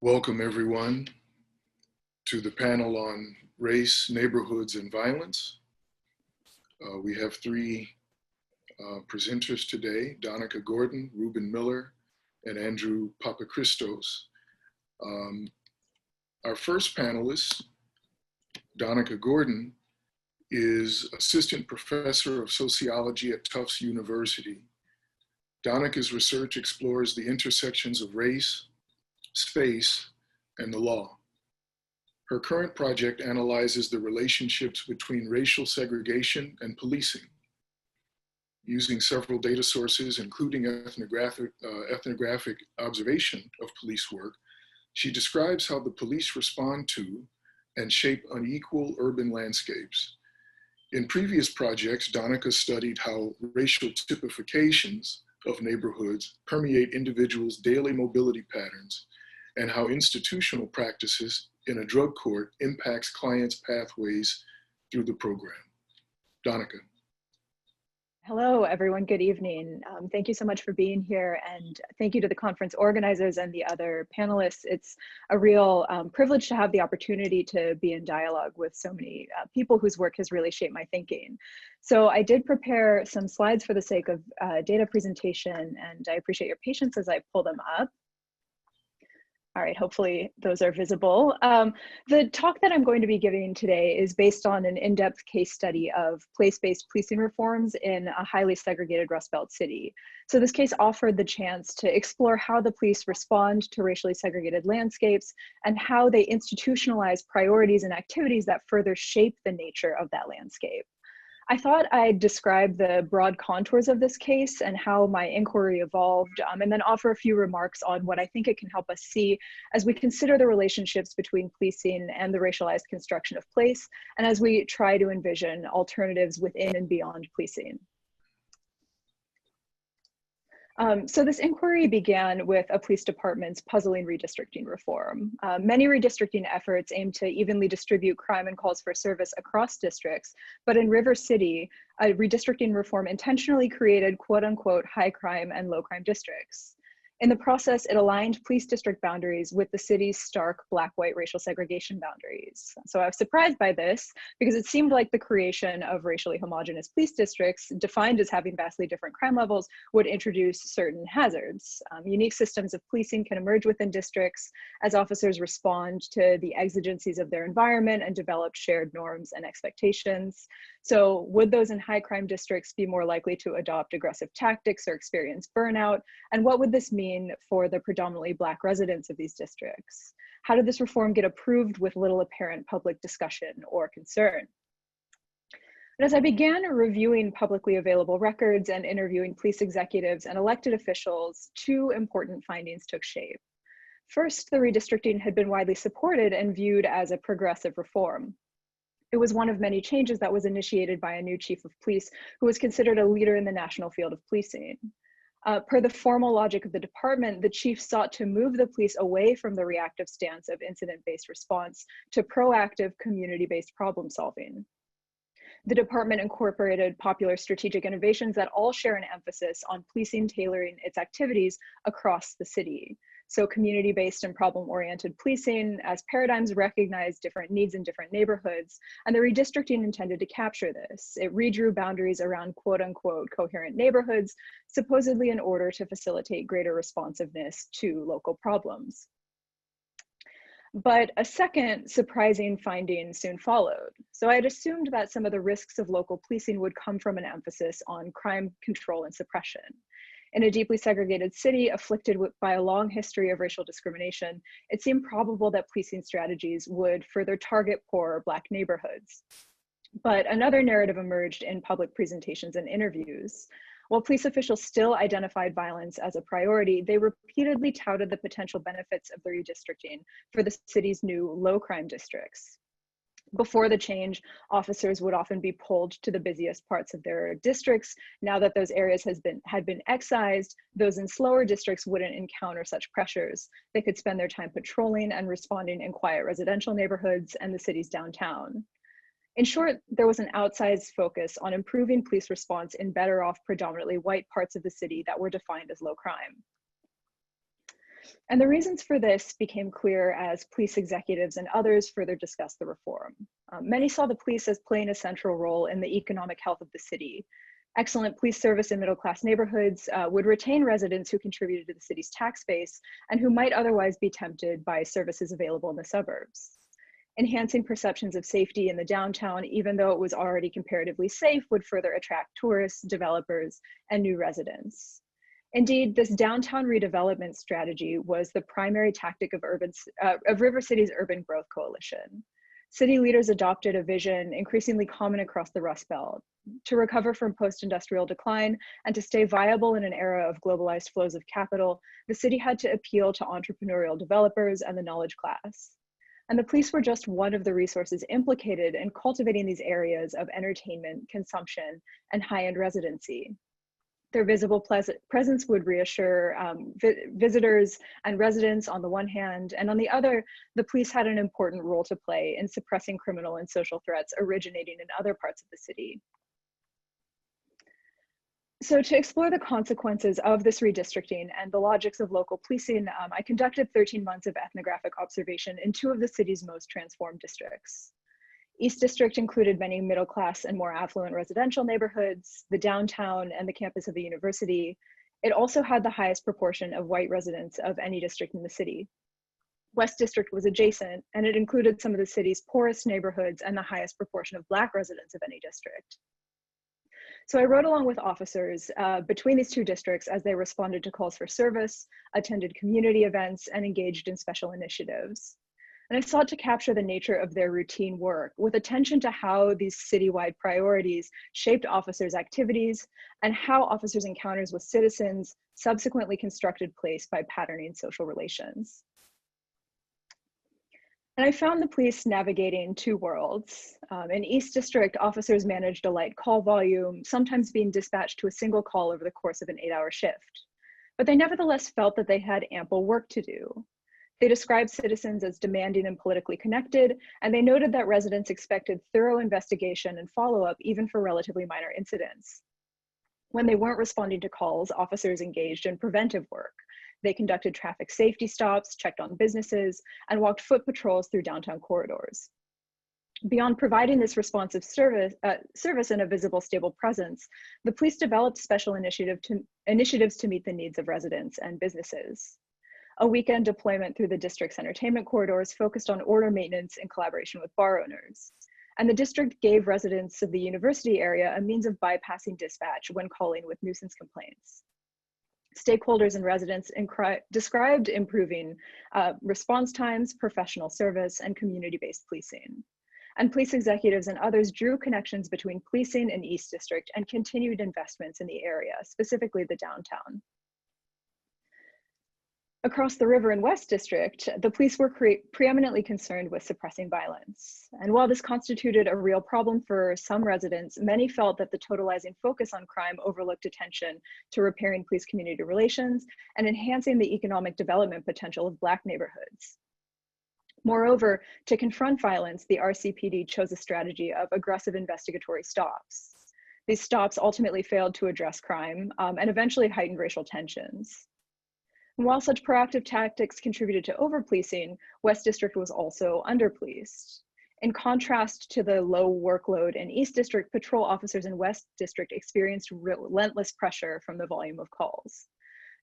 Welcome everyone to the panel on race, neighborhoods, and violence. We have three presenters today, Donica Gordon, Ruben Miller, and Andrew Papachristos. Our first panelist, Donica Gordon, is Assistant Professor of Sociology at Tufts University. Donica's research explores the intersections of race, space, and the law. Her current project analyzes the relationships between racial segregation and policing. Using several data sources, including ethnographic observation of police work, she describes how the police respond to and shape unequal urban landscapes. In previous projects, Donica studied how racial typifications of neighborhoods permeate individuals' daily mobility patterns and how institutional practices in a drug court impacts clients' pathways through the program. Donica. Hello, everyone. Good evening. Thank you so much for being here, and thank you to the conference organizers and the other panelists. It's a real privilege to have the opportunity to be in dialogue with so many people whose work has really shaped my thinking. So I did prepare some slides for the sake of data presentation, and I appreciate your patience as I pull them up. All right, hopefully those are visible. The talk that I'm going to be giving today is based on an in-depth case study of place-based policing reforms in a highly segregated Rust Belt city. So this case offered the chance to explore how the police respond to racially segregated landscapes and how they institutionalize priorities and activities that further shape the nature of that landscape. I thought I'd describe the broad contours of this case and how my inquiry evolved, and then offer a few remarks on what I think it can help us see as we consider the relationships between policing and the racialized construction of place, and as we try to envision alternatives within and beyond policing. So this inquiry began with a police department's puzzling redistricting reform. Many redistricting efforts aim to evenly distribute crime and calls for service across districts, but in River City, a redistricting reform intentionally created quote unquote high crime and low crime districts. In the process, it aligned police district boundaries with the city's stark black-white racial segregation boundaries. So I was surprised by this because it seemed like the creation of racially homogenous police districts, defined as having vastly different crime levels, would introduce certain hazards. Unique systems of policing can emerge within districts as officers respond to the exigencies of their environment and develop shared norms and expectations. So would those in high crime districts be more likely to adopt aggressive tactics or experience burnout? And what would this mean for the predominantly Black residents of these districts? How did this reform get approved with little apparent public discussion or concern? And as I began reviewing publicly available records and interviewing police executives and elected officials, two important findings took shape. First, the redistricting had been widely supported and viewed as a progressive reform. It was one of many changes that was initiated by a new chief of police who was considered a leader in the national field of policing. Per the formal logic of the department, the chief sought to move the police away from the reactive stance of incident-based response to proactive community-based problem solving. The department incorporated popular strategic innovations that all share an emphasis on policing tailoring its activities across the city. So community-based and problem-oriented policing as paradigms recognize different needs in different neighborhoods, and the redistricting intended to capture this. It redrew boundaries around quote-unquote coherent neighborhoods, supposedly in order to facilitate greater responsiveness to local problems. But a second surprising finding soon followed. So I had assumed that some of the risks of local policing would come from an emphasis on crime control and suppression. In a deeply segregated city afflicted by a long history of racial discrimination, it seemed probable that policing strategies would further target poor Black neighborhoods. But another narrative emerged in public presentations and interviews. While police officials still identified violence as a priority, they repeatedly touted the potential benefits of the redistricting for the city's new low crime districts. Before the change, officers would often be pulled to the busiest parts of their districts. Now that those areas had been excised, those in slower districts wouldn't encounter such pressures. They could spend their time patrolling and responding in quiet residential neighborhoods and the city's downtown. In short, there was an outsized focus on improving police response in better off predominantly white parts of the city that were defined as low crime. And the reasons for this became clear as police executives and others further discussed the reform. Many saw the police as playing a central role in the economic health of the city. Excellent police service in middle-class neighborhoods would retain residents who contributed to the city's tax base and who might otherwise be tempted by services available in the suburbs. Enhancing perceptions of safety in the downtown, even though it was already comparatively safe, would further attract tourists, developers, and new residents. Indeed, this downtown redevelopment strategy was the primary tactic of River City's Urban Growth Coalition. City leaders adopted a vision increasingly common across the Rust Belt. To recover from post-industrial decline and to stay viable in an era of globalized flows of capital, the city had to appeal to entrepreneurial developers and the knowledge class. And the police were just one of the resources implicated in cultivating these areas of entertainment, consumption, and high-end residency. Their visible presence would reassure visitors and residents on the one hand, and on the other, the police had an important role to play in suppressing criminal and social threats originating in other parts of the city. So to explore the consequences of this redistricting and the logics of local policing, I conducted 13 months of ethnographic observation in two of the city's most transformed districts. East District included many middle-class and more affluent residential neighborhoods, the downtown and the campus of the university. It also had the highest proportion of white residents of any district in the city. West District was adjacent, and it included some of the city's poorest neighborhoods and the highest proportion of Black residents of any district. So I rode along with officers between these two districts as they responded to calls for service, attended community events, and engaged in special initiatives. And I sought to capture the nature of their routine work with attention to how these citywide priorities shaped officers' activities and how officers' encounters with citizens subsequently constructed place by patterning social relations. And I found the police navigating two worlds. In East District, officers managed a light call volume, sometimes being dispatched to a single call over the course of an 8-hour shift. But they nevertheless felt that they had ample work to do. They described citizens as demanding and politically connected, and they noted that residents expected thorough investigation and follow-up even for relatively minor incidents. When they weren't responding to calls, officers engaged in preventive work. They conducted traffic safety stops, checked on businesses, and walked foot patrols through downtown corridors. Beyond providing this responsive service and a visible, stable presence, the police developed special initiatives to meet the needs of residents and businesses. A weekend deployment through the district's entertainment corridors focused on order maintenance in collaboration with bar owners. And the district gave residents of the university area a means of bypassing dispatch when calling with nuisance complaints. Stakeholders and residents described improving response times, professional service, and community-based policing. And police executives and others drew connections between policing in East District and continued investments in the area, specifically the downtown. Across the river in West District, the police were preeminently concerned with suppressing violence. And while this constituted a real problem for some residents, many felt that the totalizing focus on crime overlooked attention to repairing police community relations and enhancing the economic development potential of Black neighborhoods. Moreover, to confront violence, the RCPD chose a strategy of aggressive investigatory stops. These stops ultimately failed to address crime and eventually heightened racial tensions. And while such proactive tactics contributed to over-policing, West District was also under-policed. In contrast to the low workload in East District, patrol officers in West District experienced relentless pressure from the volume of calls.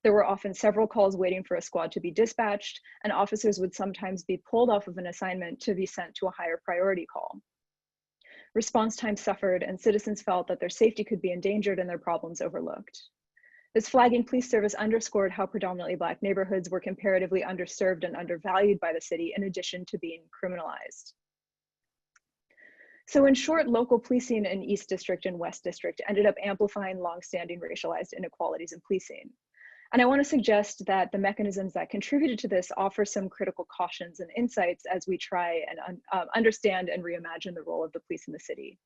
There were often several calls waiting for a squad to be dispatched, and officers would sometimes be pulled off of an assignment to be sent to a higher priority call. Response time suffered, and citizens felt that their safety could be endangered and their problems overlooked. This flagging police service underscored how predominantly Black neighborhoods were comparatively underserved and undervalued by the city, in addition to being criminalized. So in short, local policing in East District and West District ended up amplifying longstanding racialized inequalities in policing. And I want to suggest that the mechanisms that contributed to this offer some critical cautions and insights as we try and understand and reimagine the role of the police in the city.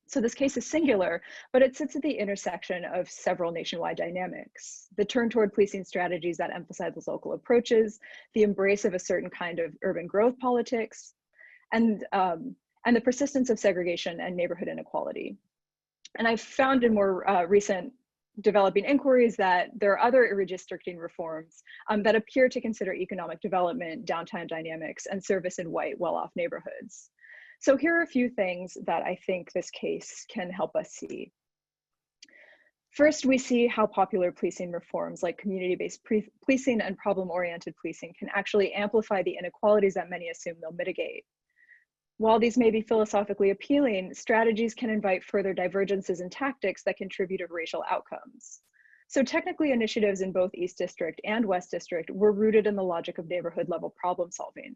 So this case is singular, but it sits at the intersection of several nationwide dynamics. The turn toward policing strategies that emphasize local approaches, the embrace of a certain kind of urban growth politics, and the persistence of segregation and neighborhood inequality. And I've found in more recent developing inquiries that there are other redistricting reforms that appear to consider economic development, downtown dynamics, and service in white, well-off neighborhoods. So here are a few things that I think this case can help us see. First, we see how popular policing reforms like community-based policing and problem-oriented policing can actually amplify the inequalities that many assume they'll mitigate. While these may be philosophically appealing, strategies can invite further divergences in tactics that contribute to racial outcomes. So technically, initiatives in both East District and West District were rooted in the logic of neighborhood level problem solving.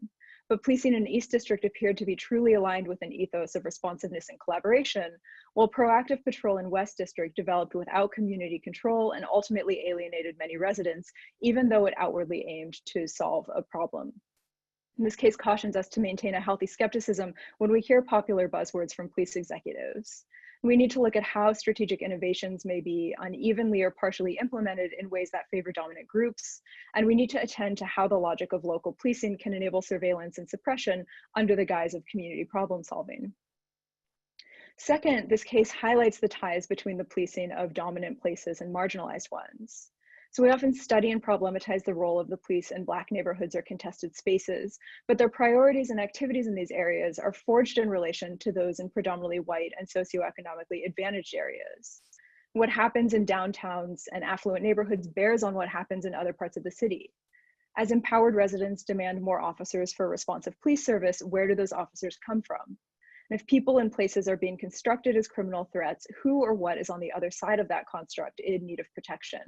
But policing in East District appeared to be truly aligned with an ethos of responsiveness and collaboration, while proactive patrol in West District developed without community control and ultimately alienated many residents, even though it outwardly aimed to solve a problem. This case cautions us to maintain a healthy skepticism when we hear popular buzzwords from police executives. We need to look at how strategic innovations may be unevenly or partially implemented in ways that favor dominant groups, and we need to attend to how the logic of local policing can enable surveillance and suppression under the guise of community problem solving. Second, this case highlights the ties between the policing of dominant places and marginalized ones. So we often study and problematize the role of the police in Black neighborhoods or contested spaces, but their priorities and activities in these areas are forged in relation to those in predominantly white and socioeconomically advantaged areas. What happens in downtowns and affluent neighborhoods bears on what happens in other parts of the city. As empowered residents demand more officers for responsive police service, where do those officers come from? And if people in places are being constructed as criminal threats, who or what is on the other side of that construct in need of protection?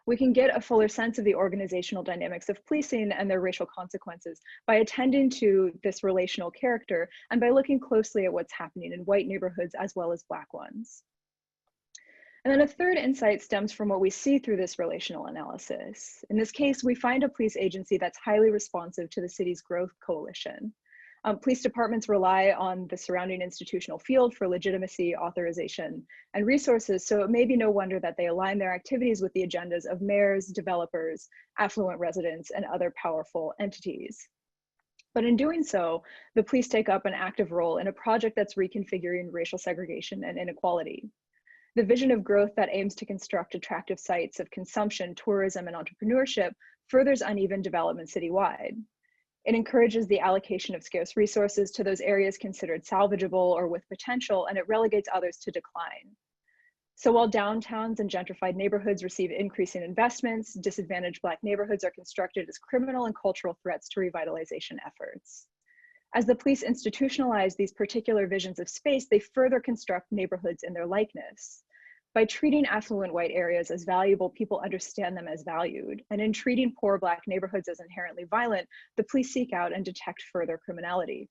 We can get a fuller sense of the organizational dynamics of policing and their racial consequences by attending to this relational character and by looking closely at what's happening in white neighborhoods as well as Black ones. And then a third insight stems from what we see through this relational analysis. In this case, we find a police agency that's highly responsive to the city's growth coalition. Police departments rely on the surrounding institutional field for legitimacy, authorization, and resources, so it may be no wonder that they align their activities with the agendas of mayors, developers, affluent residents, and other powerful entities. But in doing so, the police take up an active role in a project that's reconfiguring racial segregation and inequality. The vision of growth that aims to construct attractive sites of consumption, tourism, and entrepreneurship furthers uneven development citywide. It encourages the allocation of scarce resources to those areas considered salvageable or with potential, and it relegates others to decline. So while downtowns and gentrified neighborhoods receive increasing investments, disadvantaged Black neighborhoods are constructed as criminal and cultural threats to revitalization efforts. As the police institutionalize these particular visions of space, they further construct neighborhoods in their likeness. By treating affluent white areas as valuable, people understand them as valued. And in treating poor Black neighborhoods as inherently violent, the police seek out and detect further criminality.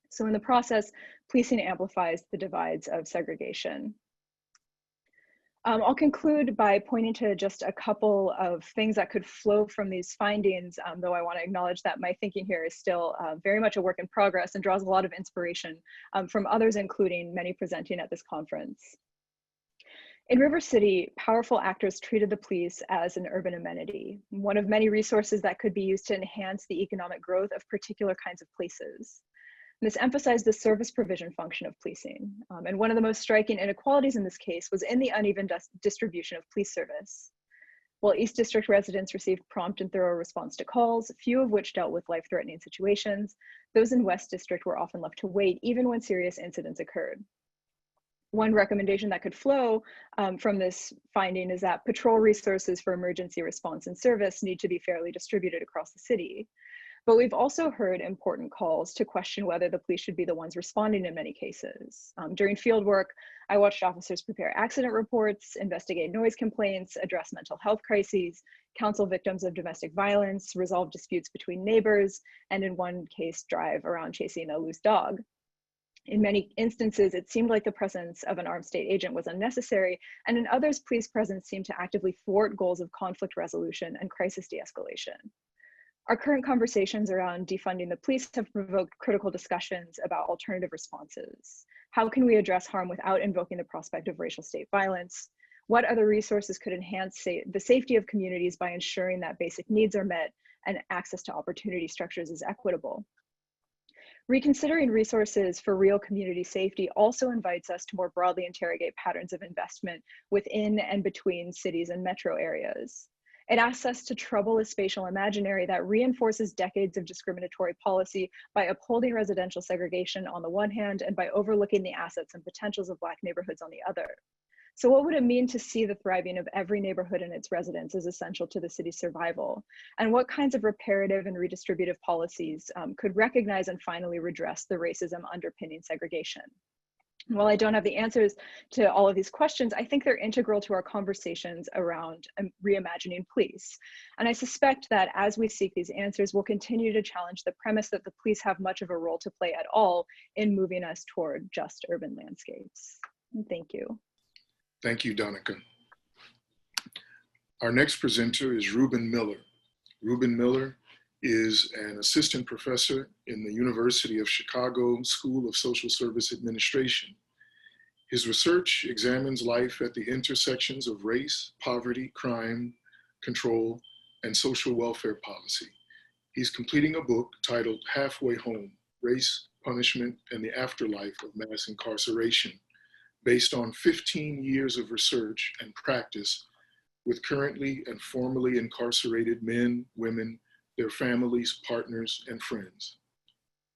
So in the process, policing amplifies the divides of segregation. I'll conclude by pointing to just a couple of things that could flow from these findings, though I want to acknowledge that my thinking here is still very much a work in progress and draws a lot of inspiration from others, including many presenting at this conference. In River City, powerful actors treated the police as an urban amenity, one of many resources that could be used to enhance the economic growth of particular kinds of places. This emphasized the service provision function of policing. And one of the most striking inequalities in this case was in the uneven distribution of police service. While East District residents received prompt and thorough response to calls, few of which dealt with life-threatening situations, those in West District were often left to wait even when serious incidents occurred. One recommendation that could flow from this finding is that patrol resources for emergency response and service need to be fairly distributed across the city. But we've also heard important calls to question whether the police should be the ones responding in many cases. During field work, I watched officers prepare accident reports, investigate noise complaints, address mental health crises, counsel victims of domestic violence, resolve disputes between neighbors, and in one case, drive around chasing a loose dog. In many instances, it seemed like the presence of an armed state agent was unnecessary, and in others, police presence seemed to actively thwart goals of conflict resolution and crisis de-escalation. Our current conversations around defunding the police have provoked critical discussions about alternative responses. How can we address harm without invoking the prospect of racial state violence? What other resources could enhance the safety of communities by ensuring that basic needs are met and access to opportunity structures is equitable? Reconsidering resources for real community safety also invites us to more broadly interrogate patterns of investment within and between cities and metro areas. It asks us to trouble a spatial imaginary that reinforces decades of discriminatory policy by upholding residential segregation on the one hand and by overlooking the assets and potentials of Black neighborhoods on the other. So what would it mean to see the thriving of every neighborhood and its residents as essential to the city's survival? And what kinds of reparative and redistributive policies could recognize and finally redress the racism underpinning segregation? While I don't have the answers to all of these questions, I think they're integral to our conversations around reimagining police. And I suspect that as we seek these answers, we'll continue to challenge the premise that the police have much of a role to play at all in moving us toward just urban landscapes. And thank you. Thank you, Donica. Our next presenter is Ruben Miller. Ruben Miller is an assistant professor in the University of Chicago School of Social Service Administration. His research examines life at the intersections of race, poverty, crime, control, and social welfare policy. He's completing a book titled Halfway Home: Race, Punishment, and the Afterlife of Mass Incarceration, based on 15 years of research and practice with currently and formerly incarcerated men, women, their families, partners, and friends.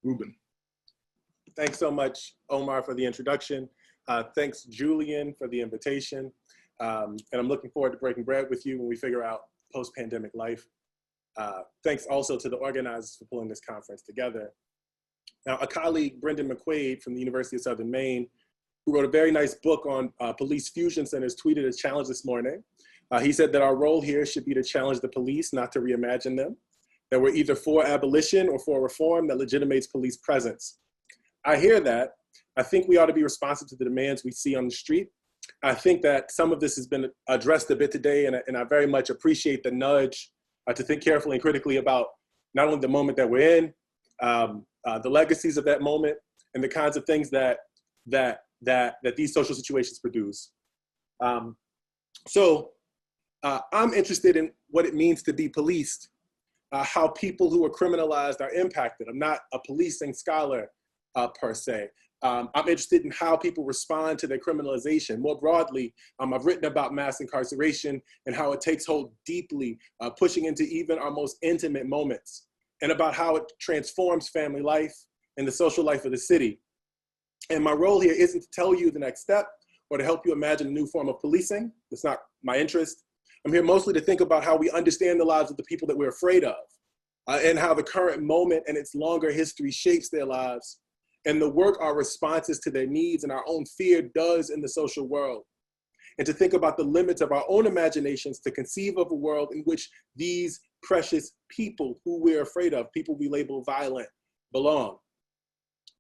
Ruben. Thanks so much, Omar, for the introduction. Thanks, Julian, for the invitation. And I'm looking forward to breaking bread with you when we figure out post-pandemic life. Thanks also to the organizers for pulling this conference together. Now, a colleague, Brendan McQuaid from the University of Southern Maine, who wrote a very nice book on police fusion centers, tweeted a challenge this morning. He said that our role here should be to challenge the police, not to reimagine them, that we're either for abolition or for reform that legitimates police presence. I hear that. I think we ought to be responsive to the demands we see on the street. I think that some of this has been addressed a bit today, and I very much appreciate the nudge to think carefully and critically about not only the moment that we're in, the legacies of that moment, and the kinds of things that these social situations produce. So I'm interested in what it means to be policed, how people who are criminalized are impacted. I'm not a policing scholar per se. I'm interested in how people respond to their criminalization. More broadly, I've written about mass incarceration and how it takes hold deeply, pushing into even our most intimate moments, and about how it transforms family life and the social life of the city. And my role here isn't to tell you the next step or to help you imagine a new form of policing. That's not my interest. I'm here mostly to think about how we understand the lives of the people that we're afraid of, and how the current moment and its longer history shapes their lives, and the work our responses to their needs and our own fear does in the social world. And to think about the limits of our own imaginations to conceive of a world in which these precious people who we're afraid of, people we label violent, belong.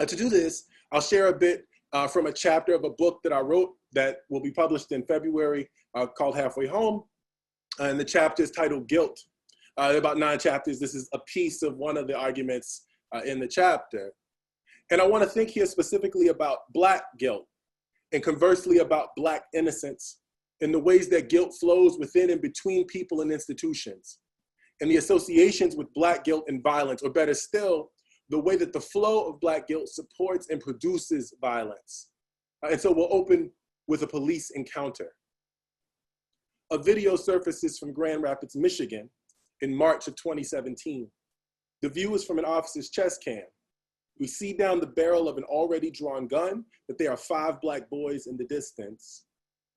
To do this, I'll share a bit from a chapter of a book that I wrote that will be published in February called Halfway Home. And the chapter is titled Guilt. About 9 chapters. This is a piece of one of the arguments in the chapter. And I want to think here specifically about Black guilt, and conversely about Black innocence, and the ways that guilt flows within and between people and institutions, and the associations with Black guilt and violence, or better still, the way that the flow of Black guilt supports and produces violence. And so we'll open with a police encounter. A video surfaces from Grand Rapids, Michigan in March of 2017. The view is from an officer's chest cam. We see down the barrel of an already drawn gun that there are 5 Black boys in the distance.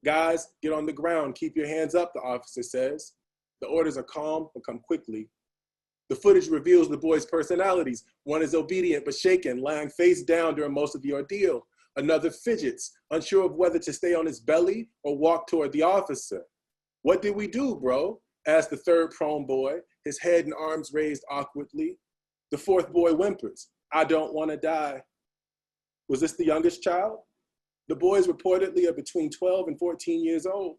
Guys, get on the ground, keep your hands up, the officer says. The orders are calm and come quickly. The footage reveals the boys' personalities. One is obedient but shaken, lying face down during most of the ordeal. Another fidgets, unsure of whether to stay on his belly or walk toward the officer. "What did we do, bro?" asked the third prone boy, his head and arms raised awkwardly. The 4th boy whimpers, "I don't want to die." Was this the youngest child? The boys reportedly are between 12 and 14 years old.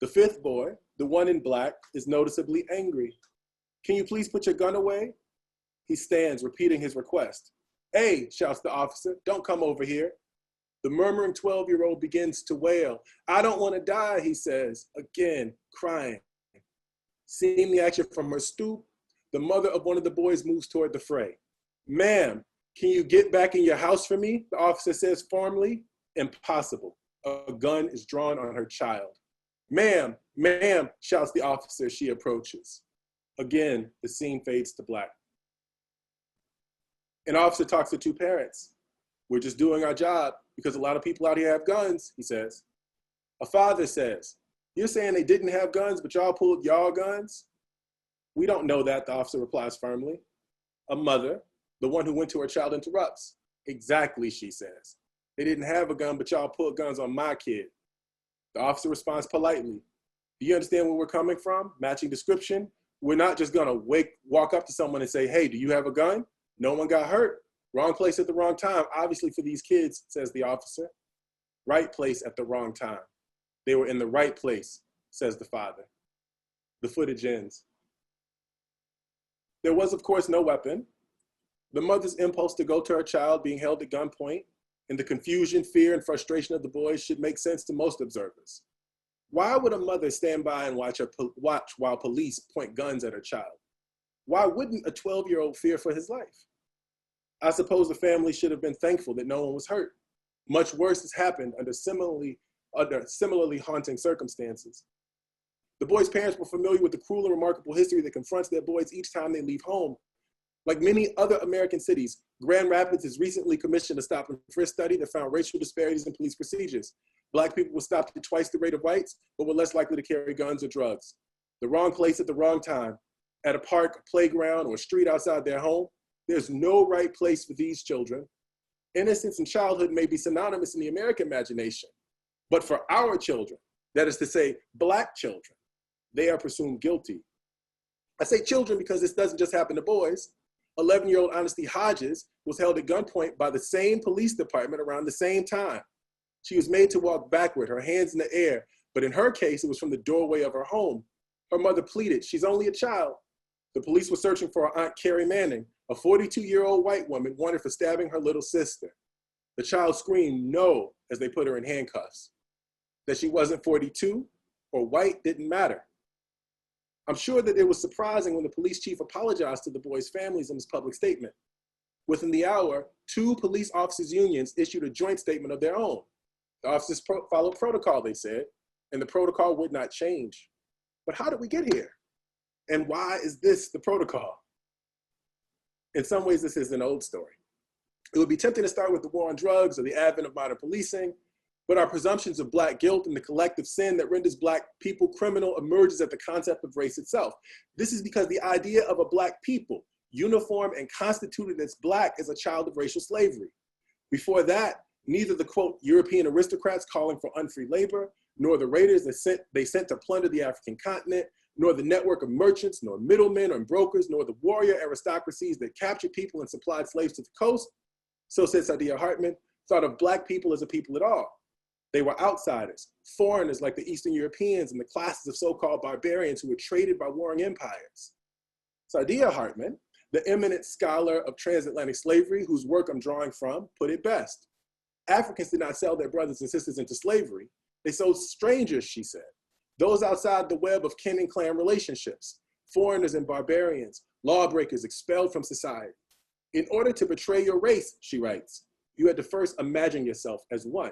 The 5th boy, the one in black, is noticeably angry. "Can you please put your gun away?" He stands, repeating his request. "Hey," shouts the officer, "don't come over here." The murmuring 12-year-old begins to wail. "I don't want to die," he says, again, crying. Seeing the action from her stoop, the mother of one of the boys moves toward the fray. "Ma'am, Can you get back in your house for me? The officer says formally. Impossible. A gun is drawn on her child. Ma'am, ma'am, shouts the officer as she approaches. Again, the scene fades to black. An officer talks to two parents. We're just doing our job because a lot of people out here have guns, he says. A father says, you're saying they didn't have guns, but y'all pulled y'all guns? We don't know that, the officer replies firmly. A mother, the one who went to her child, interrupts. Exactly, she says. They didn't have a gun, but y'all pulled guns on my kid. The officer responds politely. Do you understand where we're coming from? Matching description. We're not just gonna walk up to someone and say, hey, do you have a gun? No one got hurt. Wrong place at the wrong time, obviously for these kids, says the officer. Right place at the wrong time. They were in the right place, says the father. The footage ends. There was, of course, no weapon. The mother's impulse to go to her child being held at gunpoint and the confusion, fear, and frustration of the boys should make sense to most observers. Why would a mother stand by and watch while police point guns at her child? Why wouldn't a 12-year-old fear for his life? I suppose the family should have been thankful that no one was hurt. Much worse has happened under similarly haunting circumstances. The boys' parents were familiar with the cruel and remarkable history that confronts their boys each time they leave home. Like many other American cities, Grand Rapids has recently commissioned a stop and frisk study that found racial disparities in police procedures. Black people were stopped at twice the rate of whites, but were less likely to carry guns or drugs. The wrong place at the wrong time, at a park, a playground, or a street outside their home, there's no right place for these children. Innocence and childhood may be synonymous in the American imagination, but for our children, that is to say, Black children, they are presumed guilty. I say children because this doesn't just happen to boys. 11-year-old Honesty Hodges was held at gunpoint by the same police department around the same time. She was made to walk backward, her hands in the air, but in her case, it was from the doorway of her home. Her mother pleaded, she's only a child. The police were searching for her Aunt Carrie Manning, a 42-year-old white woman wanted for stabbing her little sister. The child screamed no as they put her in handcuffs. That she wasn't 42 or white didn't matter. I'm sure that it was surprising when the police chief apologized to the boys' families in his public statement. Within the hour, 2 police officers' unions issued a joint statement of their own. The officers followed protocol, they said, and the protocol would not change. But how did we get here? And why is this the protocol? In some ways, this is an old story. It would be tempting to start with the war on drugs or the advent of modern policing, but our presumptions of Black guilt and the collective sin that renders Black people criminal emerges at the concept of race itself. This is because the idea of a Black people, uniform and constituted as Black, is a child of racial slavery. Before that, neither the, quote, European aristocrats calling for unfree labor, nor the raiders they sent to plunder the African continent, nor the network of merchants, nor middlemen or brokers, nor the warrior aristocracies that captured people and supplied slaves to the coast, so said Saidiya Hartman, thought of Black people as a people at all. They were outsiders, foreigners like the Eastern Europeans and the classes of so-called barbarians who were traded by warring empires. Saidiya Hartman, the eminent scholar of transatlantic slavery, whose work I'm drawing from, put it best. Africans did not sell their brothers and sisters into slavery. They sold strangers, she said, those outside the web of kin and clan relationships, foreigners and barbarians, lawbreakers expelled from society. In order to betray your race, she writes, you had to first imagine yourself as one.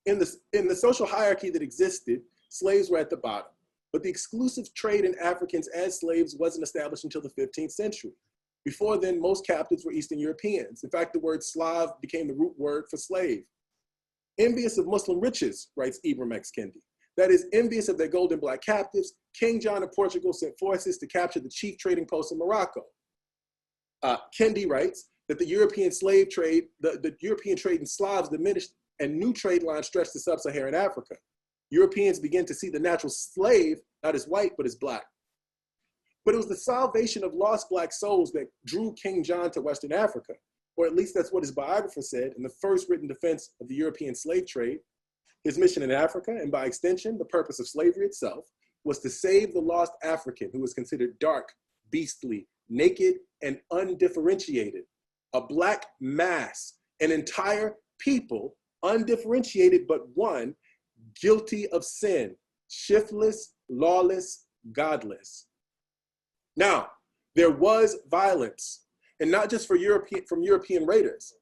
In the social hierarchy that existed, slaves were at the bottom, but the exclusive trade in Africans as slaves wasn't established until the 15th century. Before then, most captives were Eastern Europeans. In fact, the word Slav became the root word for slave. Envious of Muslim riches, writes Ibram X. Kendi, that is, envious of their golden Black captives, King John of Portugal sent forces to capture the chief trading post in Morocco. Kendi writes that the European slave trade, the European trade in Slavs diminished and new trade lines stretched to sub-Saharan Africa. Europeans began to see the natural slave not as white, but as Black. But it was the salvation of lost Black souls that drew King John to Western Africa, or at least that's what his biographer said in the first written defense of the European slave trade. His mission in Africa, and by extension, the purpose of slavery itself, was to save the lost African who was considered dark, beastly, naked, and undifferentiated. A Black mass, an entire people, undifferentiated but one, guilty of sin, shiftless, lawless, godless. Now, there was violence. and not just from European raiders.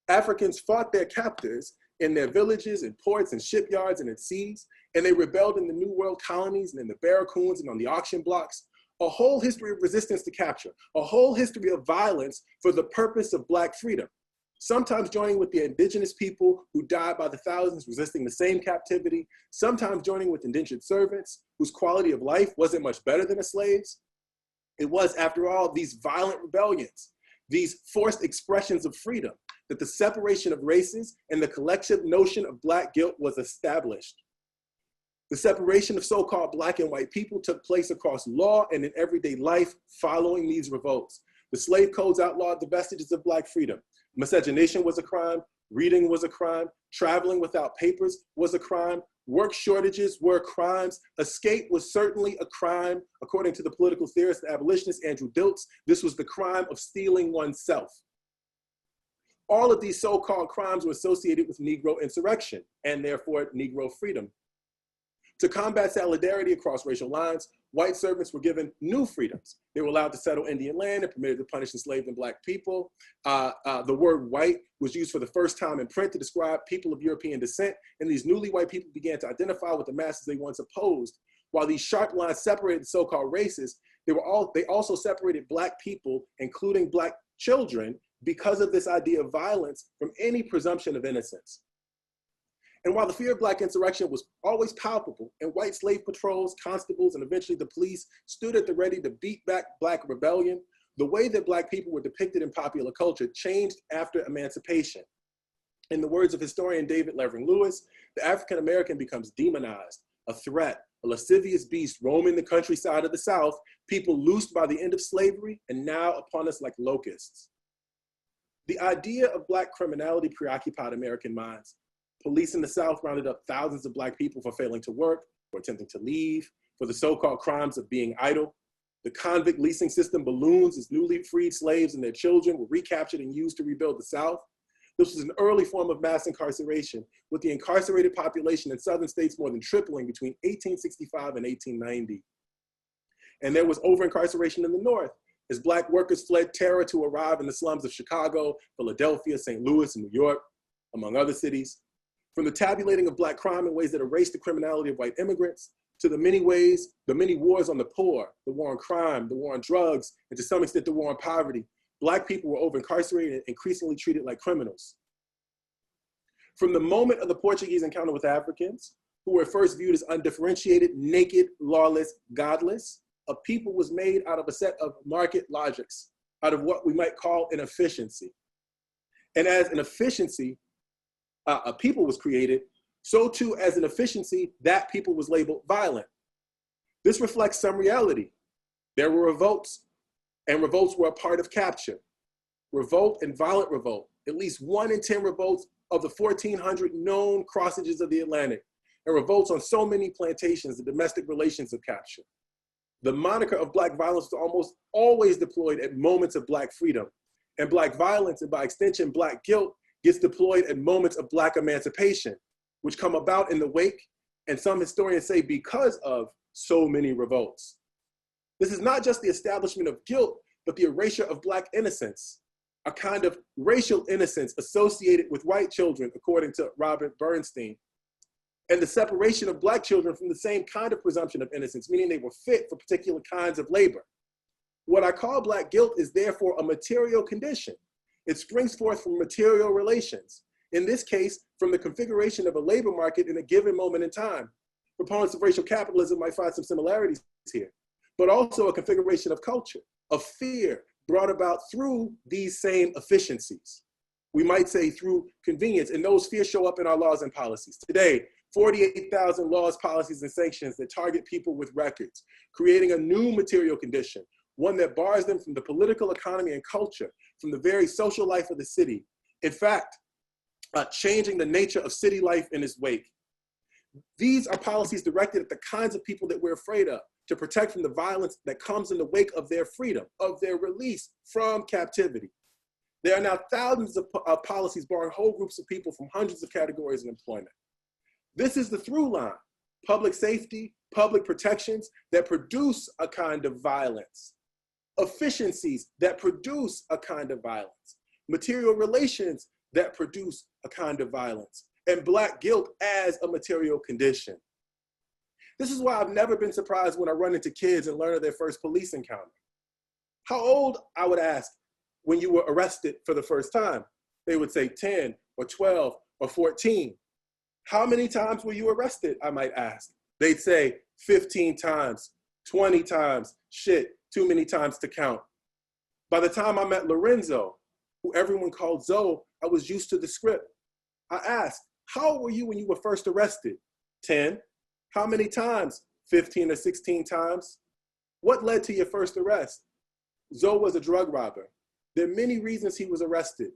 Africans fought their captors in their villages and ports and shipyards and at seas, and they rebelled in the New World colonies and in the barracoons and on the auction blocks. A whole history of resistance to capture, a whole history of violence for the purpose of Black freedom. Sometimes joining with the indigenous people who died by the thousands resisting the same captivity, sometimes joining with indentured servants whose quality of life wasn't much better than a slave's. It was, after all, these violent rebellions, these forced expressions of freedom, that the separation of races and the collective notion of Black guilt was established. The separation of so-called Black and white people took place across law and in everyday life following these revolts. The slave codes outlawed the vestiges of Black freedom. Miscegenation was a crime, reading was a crime, traveling without papers was a crime, work shortages were crimes, escape was certainly a crime. According to the political theorist and abolitionist Andrew Dilts, this was the crime of stealing oneself. All of these so-called crimes were associated with Negro insurrection and therefore Negro freedom. To combat solidarity across racial lines, white servants were given new freedoms. They were allowed to settle Indian land and permitted to punish enslaved and Black people. The word white was used for the first time in print to describe people of European descent, and these newly white people began to identify with the masses they once opposed. While these sharp lines separated the so-called races, they also separated Black people, including Black children, because of this idea of violence from any presumption of innocence. And while the fear of Black insurrection was always palpable, and white slave patrols, constables, and eventually the police stood at the ready to beat back Black rebellion, the way that Black people were depicted in popular culture changed after emancipation. In the words of historian David Levering Lewis, the African American becomes demonized, a threat, a lascivious beast roaming the countryside of the South, people loosed by the end of slavery, and now upon us like locusts. The idea of Black criminality preoccupied American minds. Police in the South rounded up thousands of Black people for failing to work, for attempting to leave, for the so-called crimes of being idle. The convict leasing system balloons as newly freed slaves and their children were recaptured and used to rebuild the South. This was an early form of mass incarceration, with the incarcerated population in Southern states more than tripling between 1865 and 1890. And there was over-incarceration in the North, as Black workers fled terror to arrive in the slums of Chicago, Philadelphia, St. Louis, and New York, among other cities. From the tabulating of Black crime in ways that erased the criminality of white immigrants, to the many wars on the poor, the war on crime, the war on drugs, and to some extent the war on poverty, Black people were over-incarcerated and increasingly treated like criminals. From the moment of the Portuguese encounter with Africans, who were first viewed as undifferentiated, naked, lawless, godless, a people was made out of a set of market logics, out of what we might call an efficiency. And as an efficiency, a people was created, so too as an efficiency, that people was labeled violent. This reflects some reality. There were revolts, and revolts were a part of capture. Revolt and violent revolt, at least 1 in 10 revolts of the 1,400 known crossages of the Atlantic, and revolts on so many plantations, the domestic relations of capture. The moniker of Black violence was almost always deployed at moments of Black freedom, and Black violence, and by extension, Black guilt, gets deployed at moments of Black emancipation, which come about in the wake, and some historians say because of so many revolts. This is not just the establishment of guilt, but the erasure of Black innocence, a kind of racial innocence associated with white children, according to Robert Bernstein, and the separation of Black children from the same kind of presumption of innocence, meaning they were fit for particular kinds of labor. What I call Black guilt is therefore a material condition. It springs forth from material relations. In this case, from the configuration of a labor market in a given moment in time. Proponents of racial capitalism might find some similarities here, but also a configuration of culture, of fear brought about through these same efficiencies. We might say through convenience, and those fears show up in our laws and policies. Today, 48,000 laws, policies, and sanctions that target people with records, creating a new material condition, one that bars them from the political economy and culture, from the very social life of the city. In fact, changing the nature of city life in its wake. These are policies directed at the kinds of people that we're afraid of, to protect from the violence that comes in the wake of their freedom, of their release from captivity. There are now thousands of policies barring whole groups of people from hundreds of categories of employment. This is the through line, public safety, public protections that produce a kind of violence. efficiencies that produce a kind of violence, material relations that produce a kind of violence, and Black guilt as a material condition. This is why I've never been surprised when I run into kids and learn of their first police encounter. How old, I would ask, when you were arrested for the first time? They would say 10 or 12 or 14. How many times were you arrested, I might ask? They'd say 15 times, 20 times, shit, too many times to count. By the time I met Lorenzo, who everyone called Zoe, I was used to the script. I asked, how old were you when you were first arrested? 10. How many times? 15 or 16 times. What led to your first arrest? Zoe was a drug robber. There are many reasons he was arrested.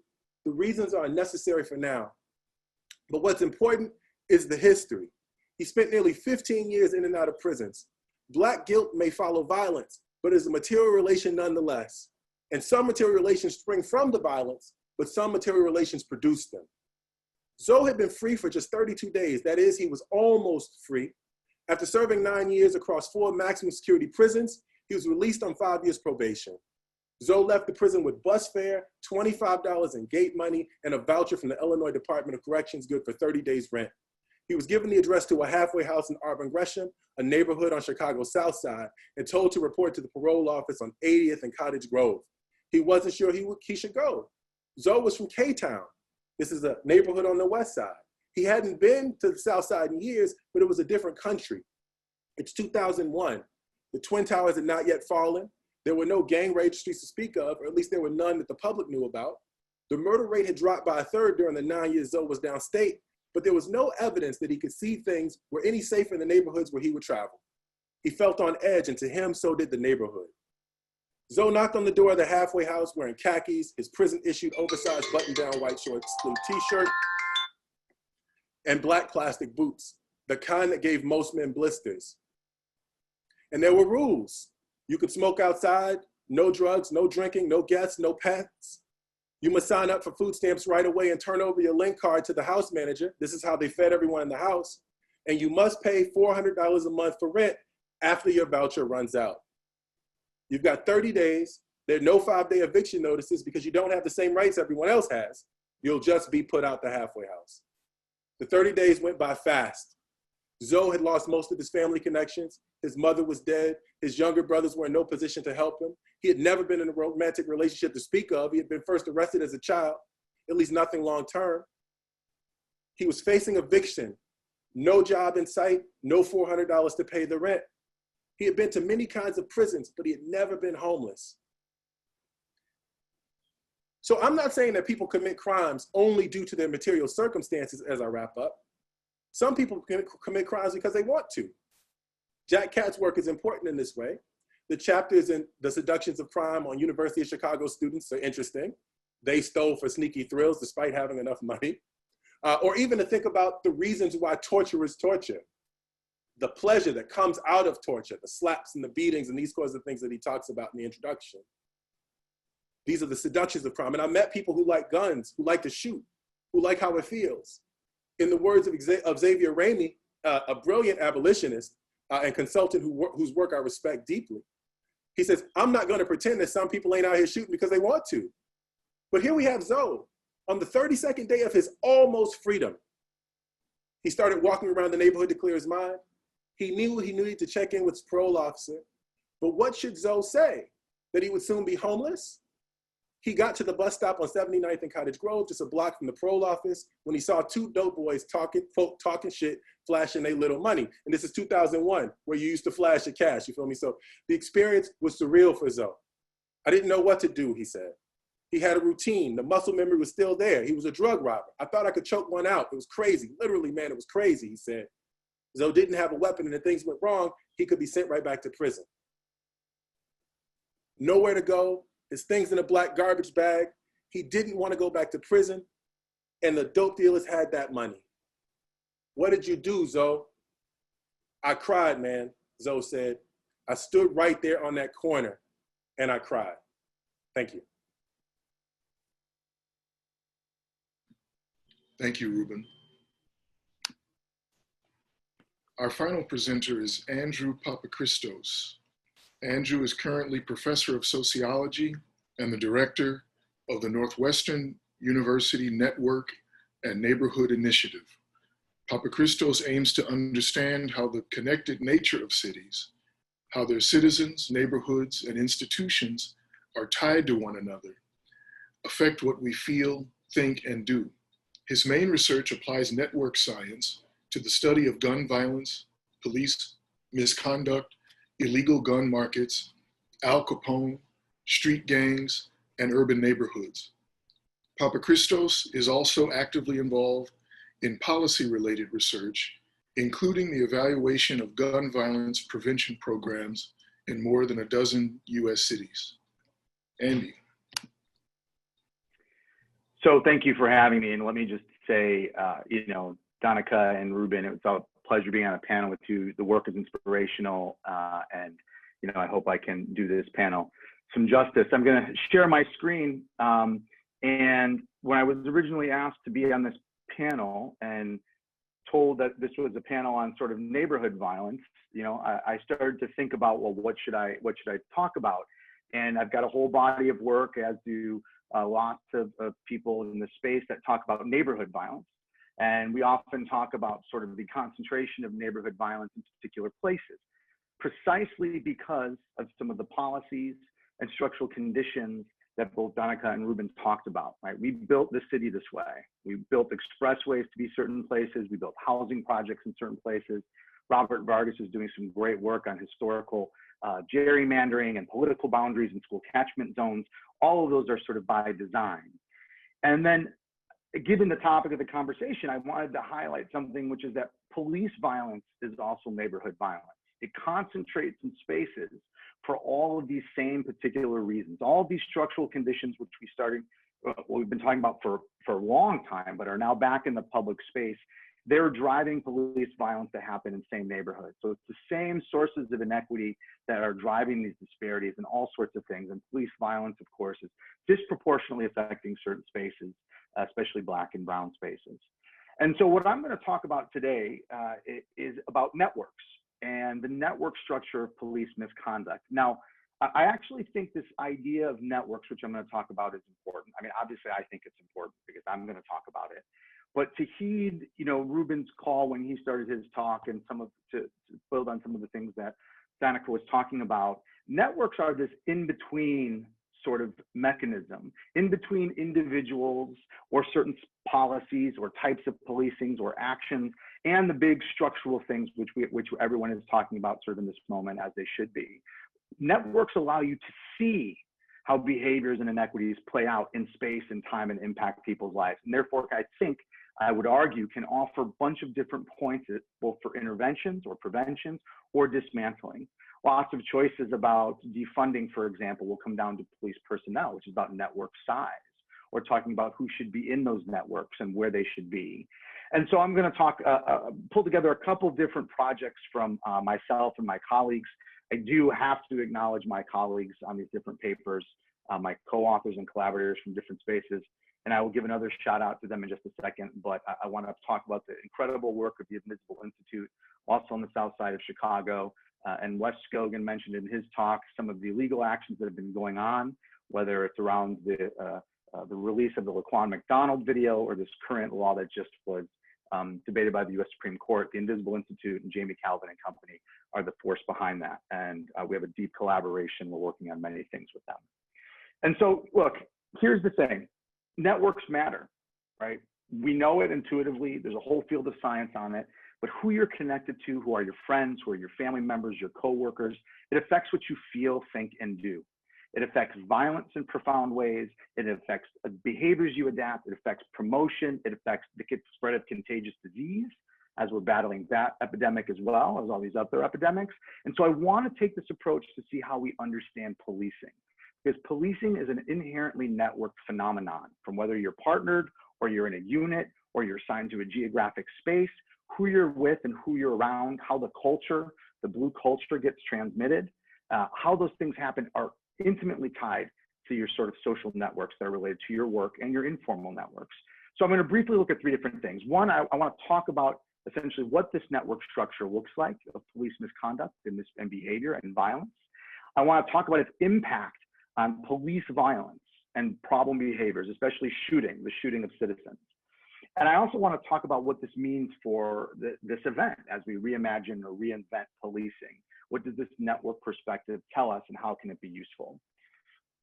The reasons are unnecessary for now. But what's important is the history. He spent nearly 15 years in and out of prisons. Black guilt may follow violence, but is a material relation nonetheless. And some material relations spring from the violence, but some material relations produce them. Zoe had been free for just 32 days. That is, he was almost free. After serving 9 years across 4 maximum security prisons, he was released on 5 years probation. Zoe left the prison with bus fare, $25 in gate money, and a voucher from the Illinois Department of Corrections good for 30 days rent. He was given the address to a halfway house in Auburn Gresham, a neighborhood on Chicago's South Side, and told to report to the parole office on 80th and Cottage Grove. He wasn't sure he should go. Zoe was from K-Town. This is a neighborhood on the West Side. He hadn't been to the South Side in years, but it was a different country. It's 2001. The Twin Towers had not yet fallen. There were no gang registries to speak of, or at least there were none that the public knew about. The murder rate had dropped by a third during the 9 years Zoe was downstate, but there was no evidence that he could see things were any safer in the neighborhoods where he would travel. He felt on edge, and to him, so did the neighborhood. Zoe knocked on the door of the halfway house wearing khakis, his prison-issued oversized button-down white short sleeve t-shirt, and black plastic boots, the kind that gave most men blisters. And there were rules. You could smoke outside, no drugs, no drinking, no guests, no pets. You must sign up for food stamps right away and turn over your link card to the house manager. This is how they fed everyone in the house. And you must pay $400 a month for rent after your voucher runs out. You've got 30 days. There are no 5-day eviction notices because you don't have the same rights everyone else has. You'll just be put out the halfway house. The 30 days went by fast. Zoe had lost most of his family connections. His mother was dead. His younger brothers were in no position to help him. He had never been in a romantic relationship to speak of. He had been first arrested as a child, at least nothing long term. He was facing eviction, no job in sight, no $400 to pay the rent. He had been to many kinds of prisons, but he had never been homeless. So I'm not saying that people commit crimes only due to their material circumstances as I wrap up. Some people commit crimes because they want to. Jack Katz's work is important in this way. The chapters in The Seductions of Crime on University of Chicago students are interesting. They stole for sneaky thrills despite having enough money. Or even to think about the reasons why torture is torture. The pleasure that comes out of torture, the slaps and the beatings and these kinds of things that he talks about in the introduction. These are the seductions of crime. And I met people who like guns, who like to shoot, who like how it feels. In the words of Xavier Ramey, a brilliant abolitionist and consultant whose work I respect deeply, he says, I'm not going to pretend that some people ain't out here shooting because they want to. But here we have Zoe. On the 32nd day of his almost freedom, he started walking around the neighborhood to clear his mind. He knew he needed to check in with his parole officer. But what should Zoe say? That he would soon be homeless? He got to the bus stop on 79th and Cottage Grove, just a block from the parole office, when he saw 2 dope boys talking shit, flashing their little money. And this is 2001, where you used to flash your cash, you feel me? So the experience was surreal for Zoe. I didn't know what to do, he said. He had a routine. The muscle memory was still there. He was a drug robber. I thought I could choke one out. It was crazy. Literally, man, it was crazy, he said. Zoe didn't have a weapon, and if things went wrong, he could be sent right back to prison. Nowhere to go. His things in a black garbage bag. He didn't want to go back to prison, and the dope dealers had that money. What did you do, Zoe? I cried, man, Zoe said. I stood right there on that corner, and I cried. Thank you. Thank you, Ruben. Our final presenter is Andrew Papachristos. Andrew is currently professor of sociology and the director of the Northwestern University Network and Neighborhood Initiative. Papachristos aims to understand how the connected nature of cities, how their citizens, neighborhoods, and institutions are tied to one another, affect what we feel, think, and do. His main research applies network science to the study of gun violence, police misconduct, illegal gun markets, Al Capone, street gangs, and urban neighborhoods. Papachristos is also actively involved in policy-related research, including the evaluation of gun violence prevention programs in more than a dozen US cities. Andy. So thank you for having me. And let me just say, Donica and Ruben, it was a pleasure being on a panel with you. The work is inspirational, and I hope I can do this panel some justice. I'm going to share my screen. And when I was originally asked to be on this panel and told that this was a panel on sort of neighborhood violence, I started to think about, well, what should I talk about? And I've got a whole body of work, as do lots of people in the space, that talk about neighborhood violence. And we often talk about sort of the concentration of neighborhood violence in particular places, precisely because of some of the policies and structural conditions that both Donica and Ruben talked about, right? We built the city this way. We built expressways to be certain places. We built housing projects in certain places. Robert Vargas is doing some great work on historical gerrymandering and political boundaries and school catchment zones. All of those are sort of by design. And then, given the topic of the conversation, I wanted to highlight something, which is that police violence is also neighborhood violence. It concentrates in spaces for all of these same particular reasons. All of these structural conditions, which we've been talking about for a long time, but are now back in the public space, they're driving police violence to happen in the same neighborhood. So it's the same sources of inequity that are driving these disparities and all sorts of things. And police violence, of course, is disproportionately affecting certain spaces, especially Black and brown spaces. And so what I'm going to talk about today is about networks and the network structure of police misconduct. Now, I actually think this idea of networks, which I'm going to talk about, is important. I mean, obviously, I think it's important because I'm going to talk about it. But to heed, Ruben's call when he started his talk, and to build on some of the things that Donica was talking about, networks are this in-between sort of mechanism, in between individuals or certain policies or types of policings or actions, and the big structural things which everyone is talking about sort of in this moment, as they should be. Networks allow you to see how behaviors and inequities play out in space and time and impact people's lives. And therefore, I would argue, can offer a bunch of different points, both for interventions or preventions or dismantling. Lots of choices about defunding, for example, will come down to police personnel, which is about network size, or talking about who should be in those networks and where they should be. And so I'm going to pull together a couple of different projects from myself and my colleagues. I do have to acknowledge my colleagues on these different papers, my co-authors and collaborators from different spaces. And I will give another shout out to them in just a second, but I want to talk about the incredible work of the Invisible Institute, also on the south side of Chicago. And Wes Scogan mentioned in his talk some of the legal actions that have been going on, whether it's around the release of the Laquan McDonald video or this current law that just was debated by the US Supreme Court. The Invisible Institute and Jamie Calvin and company are the force behind that. And we have a deep collaboration. We're working on many things with them. And so, look, here's the thing. Networks matter, right? We know it intuitively. There's a whole field of science on it. But who you're connected to, who are your friends, who are your family members, your coworkers, it affects what you feel, think, and do. It affects violence in profound ways. It affects behaviors you adapt. It affects promotion. It affects the spread of contagious disease, as we're battling that epidemic as well as all these other epidemics. And so I want to take this approach to see how we understand policing. Because policing is an inherently networked phenomenon, from whether you're partnered or you're in a unit or you're assigned to a geographic space, who you're with and who you're around, how the culture, the blue culture gets transmitted, how those things happen are intimately tied to your sort of social networks that are related to your work and your informal networks. So I'm going to briefly look at three different things. One, I want to talk about essentially what this network structure looks like of police misconduct and behavior and violence. I want to talk about its impact on police violence and problem behaviors, especially the shooting of citizens. And I also want to talk about what this means for this event as we reimagine or reinvent policing. What does this network perspective tell us, and how can it be useful?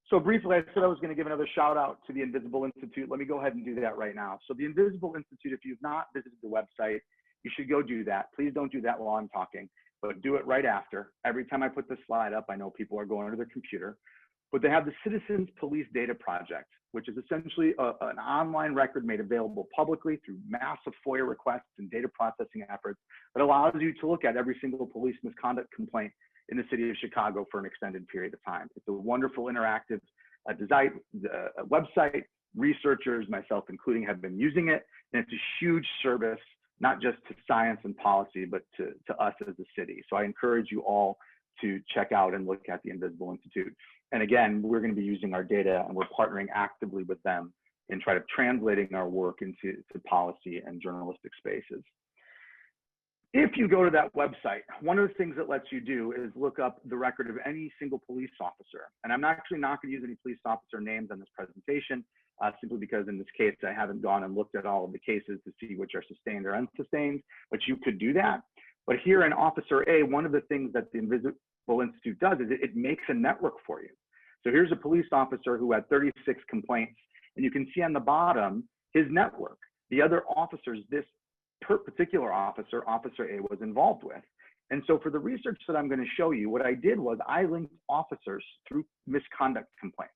So briefly, I said I was going to give another shout out to the Invisible Institute. Let me go ahead and do that right now. So the Invisible Institute, if you've not visited the website, you should go do that. Please don't do that while I'm talking, but do it right after. Every time I put this slide up, I know people are going to their computer. But they have the Citizens Police Data Project, which is essentially an online record made available publicly through massive FOIA requests and data processing efforts that allows you to look at every single police misconduct complaint in the city of Chicago for an extended period of time. It's a wonderful interactive design website. Researchers, myself including, have been using it, and it's a huge service, not just to science and policy, but to us as a city. So I encourage you all to check out and look at the Invisible Institute. And again, we're going to be using our data, and we're partnering actively with them in trying to translating our work into policy and journalistic spaces. If you go to that website, one of the things it lets you do is look up the record of any single police officer. And I'm actually not going to use any police officer names on this presentation, simply because in this case, I haven't gone and looked at all of the cases to see which are sustained or unsustained, but you could do that. But here in Officer A, one of the things that the Invisible Institute does is it makes a network for you. So here's a police officer who had 36 complaints, and you can see on the bottom his network, the other officers this particular officer, Officer A, was involved with. And so for the research that I'm going to show you, what I did was I linked officers through misconduct complaints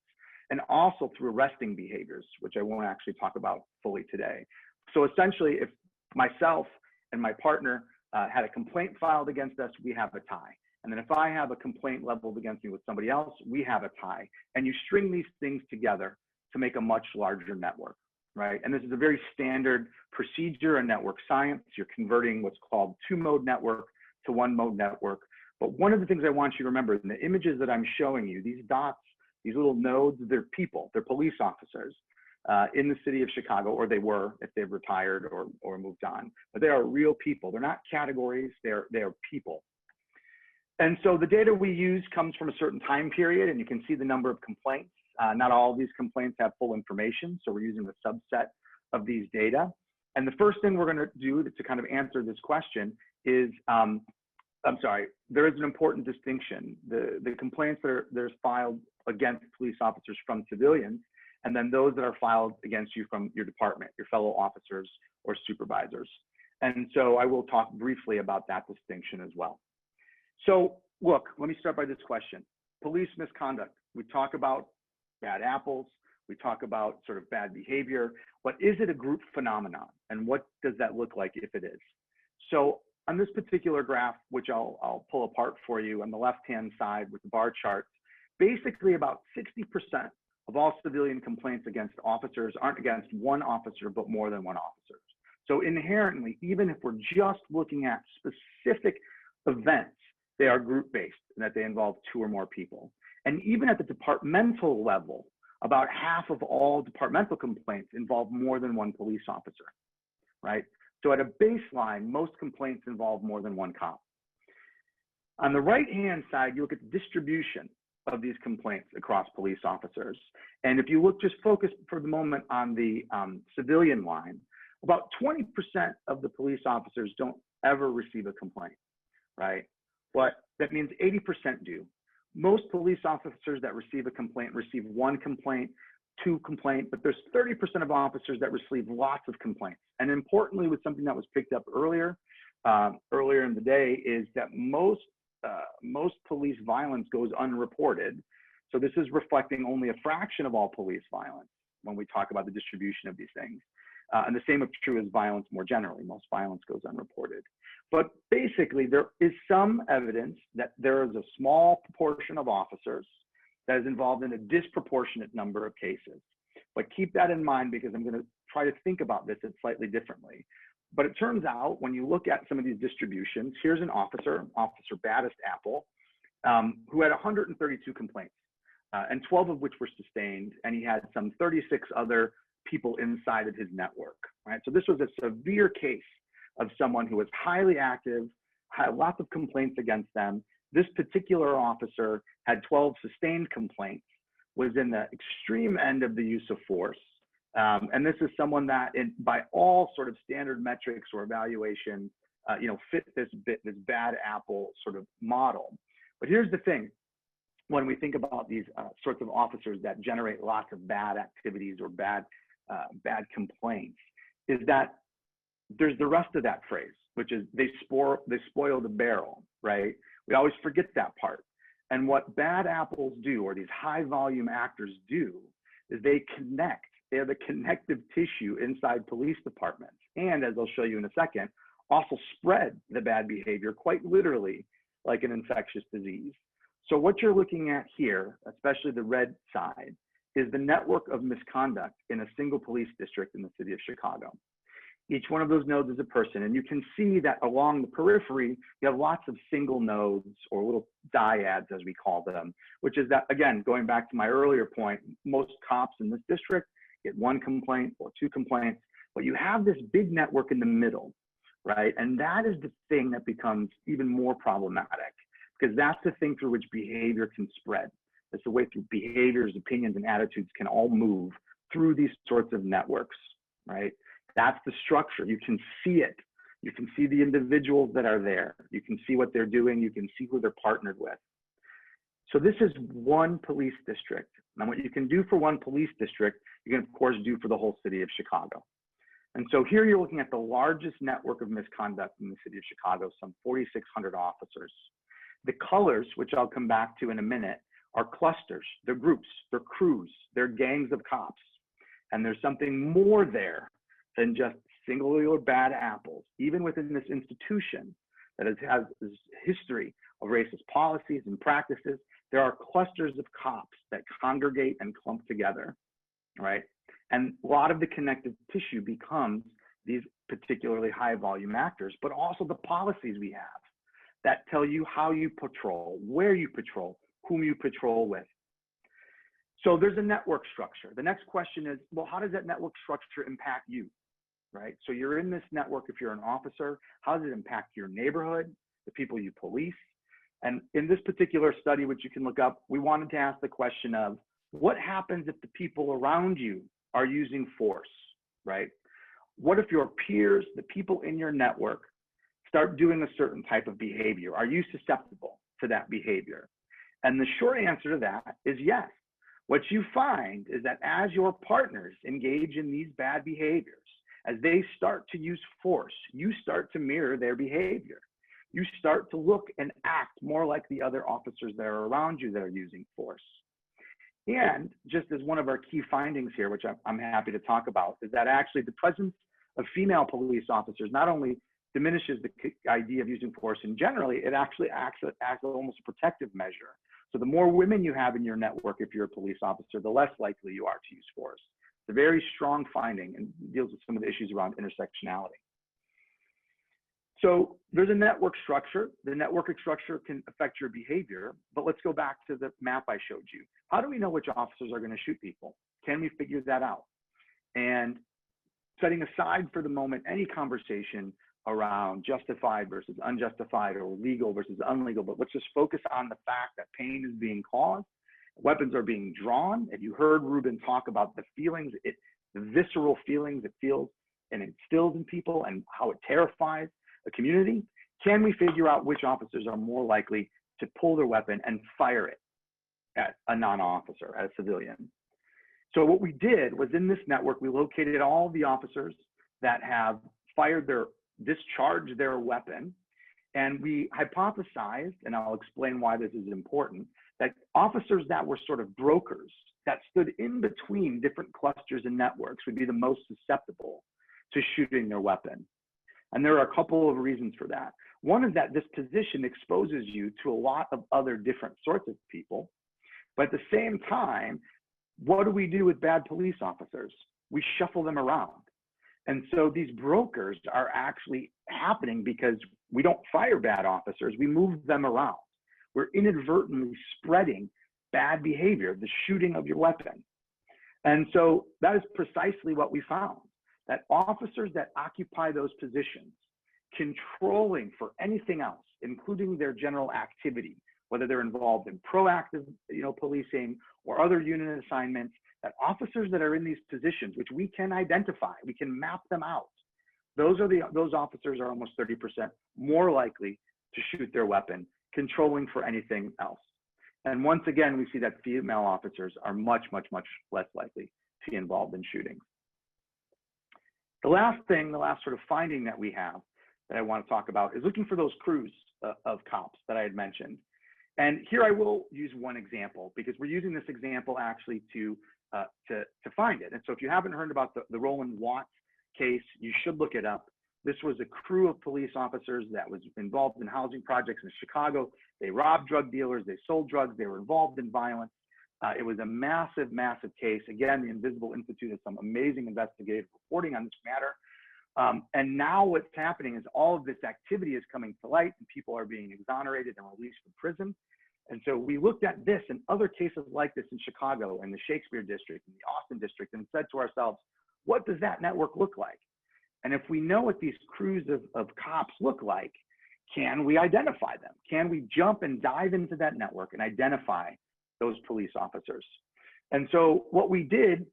and also through arresting behaviors, which I won't actually talk about fully today. So essentially, if myself and my partner had a complaint filed against us, we have a tie. And then if I have a complaint leveled against me with somebody else, we have a tie. And you string these things together to make a much larger network, right? And this is a very standard procedure in network science. You're converting what's called two-mode network to one-mode network. But one of the things I want you to remember, in the images that I'm showing you, these dots, these little nodes, they're people, they're police officers in the city of Chicago, or they were if they've retired or moved on. But they are real people. They're not categories, they are people. And so the data we use comes from a certain time period, and you can see the number of complaints. Not all of these complaints have full information, so we're using a subset of these data. And the first thing we're going to do to kind of answer this question is, there is an important distinction. The complaints that are filed against police officers from civilians, and then those that are filed against you from your department, your fellow officers or supervisors. And so I will talk briefly about that distinction as well. So look, let me start by this question. Police misconduct. We talk about bad apples. We talk about sort of bad behavior, but is it a group phenomenon? And what does that look like if it is? So on this particular graph, which I'll pull apart for you on the left-hand side with the bar charts, basically about 60% of all civilian complaints against officers aren't against one officer, but more than one officer. So inherently, even if we're just looking at specific events, they are group-based and that they involve two or more people. And even at the departmental level, about half of all departmental complaints involve more than one police officer, right? So at a baseline, most complaints involve more than one cop. On the right-hand side, you look at the distribution of these complaints across police officers. And if you look, just focus for the moment on the civilian line, about 20% of the police officers don't ever receive a complaint, right? But that means 80% do. Most police officers that receive a complaint receive one complaint, two complaints, but there's 30% of officers that receive lots of complaints. And importantly, with something that was picked up earlier in the day, is that most police violence goes unreported. So this is reflecting only a fraction of all police violence when we talk about the distribution of these things. And the same is true as violence more generally. Most violence goes unreported. But basically, there is some evidence that there is a small proportion of officers that is involved in a disproportionate number of cases. But keep that in mind, because I'm going to try to think about this slightly differently. But it turns out when you look at some of these distributions, here's an officer, Officer Baddest Apple, who had 132 complaints, and 12 of which were sustained, and he had some 36 other people inside of his network, right? So this was a severe case of someone who was highly active, had lots of complaints against them, This particular officer had 12 sustained complaints, was in the extreme end of the use of force. And this is someone that, by all sort of standard metrics or evaluation, fit this bad apple sort of model. But here's the thing. When we think about these sorts of officers that generate lots of bad activities or bad complaints, is that there's the rest of that phrase, which is they spoil the barrel, right? We always forget that part. And what bad apples do, or these high volume actors do, is they connect. They're the connective tissue inside police departments. And as I'll show you in a second, also spread the bad behavior quite literally like an infectious disease. So what you're looking at here, especially the red side, is the network of misconduct in a single police district in the city of Chicago. Each one of those nodes is a person, and you can see that along the periphery, you have lots of single nodes, or little dyads as we call them, which is that, again, going back to my earlier point, most cops in this district get one complaint or two complaints, but you have this big network in the middle, right? And that is the thing that becomes even more problematic, because that's the thing through which behavior can spread. It's the way through behaviors, opinions, and attitudes can all move through these sorts of networks, right? That's the structure. You can see it. You can see the individuals that are there. You can see what they're doing. You can see who they're partnered with. So this is one police district. Now, what you can do for one police district, you can, of course, do for the whole city of Chicago. And so here you're looking at the largest network of misconduct in the city of Chicago, some 4,600 officers. The colors, which I'll come back to in a minute, are clusters. They're groups. They're crews. They're gangs of cops. And there's something more there than just singular bad apples. Even within this institution that has this history of racist policies and practices, there are clusters of cops that congregate and clump together, right? And a lot of the connective tissue becomes these particularly high volume actors, but also the policies we have that tell you how you patrol, where you patrol, whom you patrol with. So there's a network structure. The next question is, well, how does that network structure impact you, right? So you're in this network if you're an officer. How does it impact your neighborhood, the people you police? And in this particular study, which you can look up, we wanted to ask the question of, what happens if the people around you are using force, right? What if your peers, the people in your network, start doing a certain type of behavior? Are you susceptible to that behavior? And the short answer to that is yes. What you find is that as your partners engage in these bad behaviors, as they start to use force, you start to mirror their behavior. You start to look and act more like the other officers that are around you that are using force. And just as one of our key findings here, which I'm happy to talk about, is that actually the presence of female police officers not only diminishes the idea of using force, and generally it actually acts as almost a protective measure. So the more women you have in your network, if you're a police officer, the less likely you are to use force. It's a very strong finding and deals with some of the issues around intersectionality. So there's a network structure. The network structure can affect your behavior, but let's go back to the map I showed you. How do we know which officers are going to shoot people? Can we figure that out? And setting aside for the moment any conversation around justified versus unjustified or legal versus unlegal, but let's just focus on the fact that pain is being caused, weapons are being drawn. And you heard Ruben talk about the feelings, the visceral feelings it feels and instills in people and how it terrifies a community. Can we figure out which officers are more likely to pull their weapon and fire it at a non-officer, at a civilian? So what we did was, in this network, we located all the officers that have discharged their weapon, and we hypothesized, and I'll explain why this is important, that officers that were sort of brokers, that stood in between different clusters and networks, would be the most susceptible to shooting their weapon. And there are a couple of reasons for that. One is that this position exposes you to a lot of other different sorts of people, but at the same time, what do we do with bad police officers? We shuffle them around. And so these brokers are actually happening because we don't fire bad officers, we move them around. We're inadvertently spreading bad behavior, the shooting of your weapon. And so that is precisely what we found, that officers that occupy those positions controlling for anything else, including their general activity, whether they're involved in proactive, policing or other unit assignments, that officers that are in these positions, which we can identify, we can map them out, those officers are almost 30% more likely to shoot their weapon, controlling for anything else. And once again, we see that female officers are much, much, much less likely to be involved in shootings. The last sort of finding that we have that I want to talk about is looking for those crews of cops that I had mentioned. And here I will use one example because we're using this example actually to find it. And so if you haven't heard about the Roland Watts case, you should look it up. This was a crew of police officers that was involved in housing projects in Chicago. They robbed drug dealers, they sold drugs, they were involved in violence. It was a massive, massive case. Again, the Invisible Institute has some amazing investigative reporting on this matter. And now what's happening is all of this activity is coming to light and people are being exonerated and released from prison. And so we looked at this and other cases like this in Chicago and the Shakespeare district and the Austin district and said to ourselves, what does that network look like? And if we know what these crews of cops look like, can we identify them? Can we jump and dive into that network and identify those police officers? And so what we did,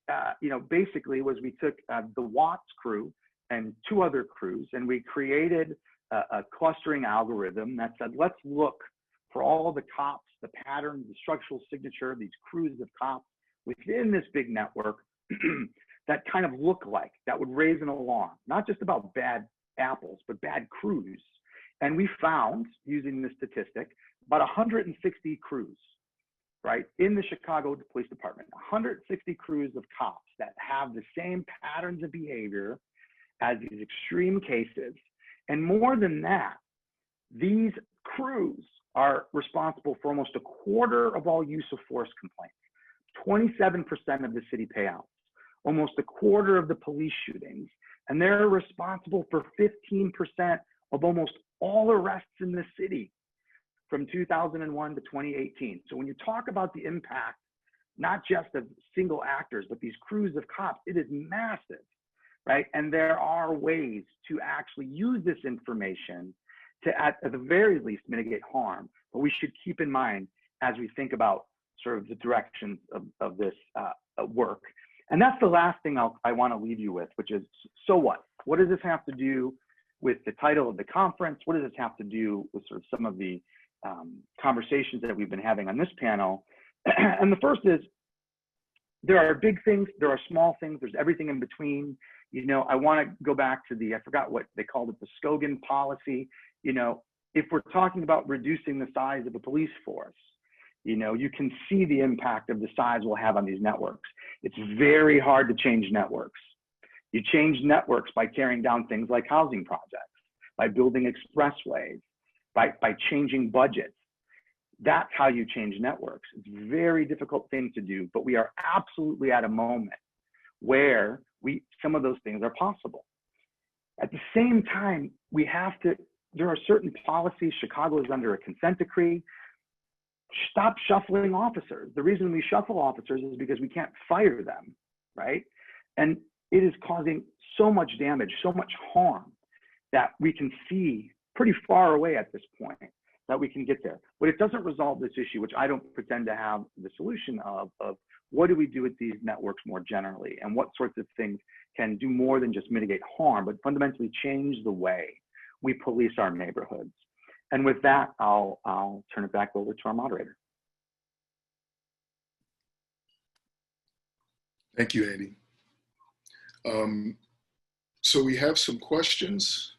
basically was we took the Watts crew and 2 other crews, and we created a clustering algorithm that said, let's look for all the cops, the patterns, the structural signature, these crews of cops within this big network that kind of look like, that would raise an alarm, not just about bad apples, but bad crews. And we found, using this statistic, about 160 crews, right, in the Chicago Police Department, 160 crews of cops that have the same patterns of behavior as these extreme cases. And more than that, these crews are responsible for almost 1/4 of all use of force complaints, 27% of the city payouts, almost 1/4 of the police shootings, and they're responsible for 15% of almost all arrests in the city from 2001 to 2018. So when you talk about the impact, not just of single actors, but these crews of cops, it is massive, right? And there are ways to actually use this information to, at the very least, mitigate harm. But we should keep in mind as we think about sort of the directions of this work. And that's the last thing I want to leave you with, which is, so what? What does this have to do with the title of the conference? What does this have to do with sort of some of the conversations that we've been having on this panel? And the first is, there are big things, there are small things, there's everything in between. I want to go back to I forgot what they called it, the Skogan policy. If we're talking about reducing the size of a police force, you can see the impact of the size we'll have on these networks. It's very hard to change networks. You change networks by tearing down things like housing projects, by building expressways, by changing budgets. That's how you change networks. It's a very difficult thing to do, but we are absolutely at a moment where some of those things are possible. At the same time, there are certain policies. Chicago is under a consent decree. Stop shuffling officers. The reason we shuffle officers is because we can't fire them, right? And it is causing so much damage, so much harm that we can see pretty far away at this point that we can get there. But it doesn't resolve this issue, which I don't pretend to have the solution of what do we do with these networks more generally, and what sorts of things can do more than just mitigate harm, but fundamentally change the way we police our neighborhoods. And with that, I'll turn it back over to our moderator. Thank you, Andy. So we have some questions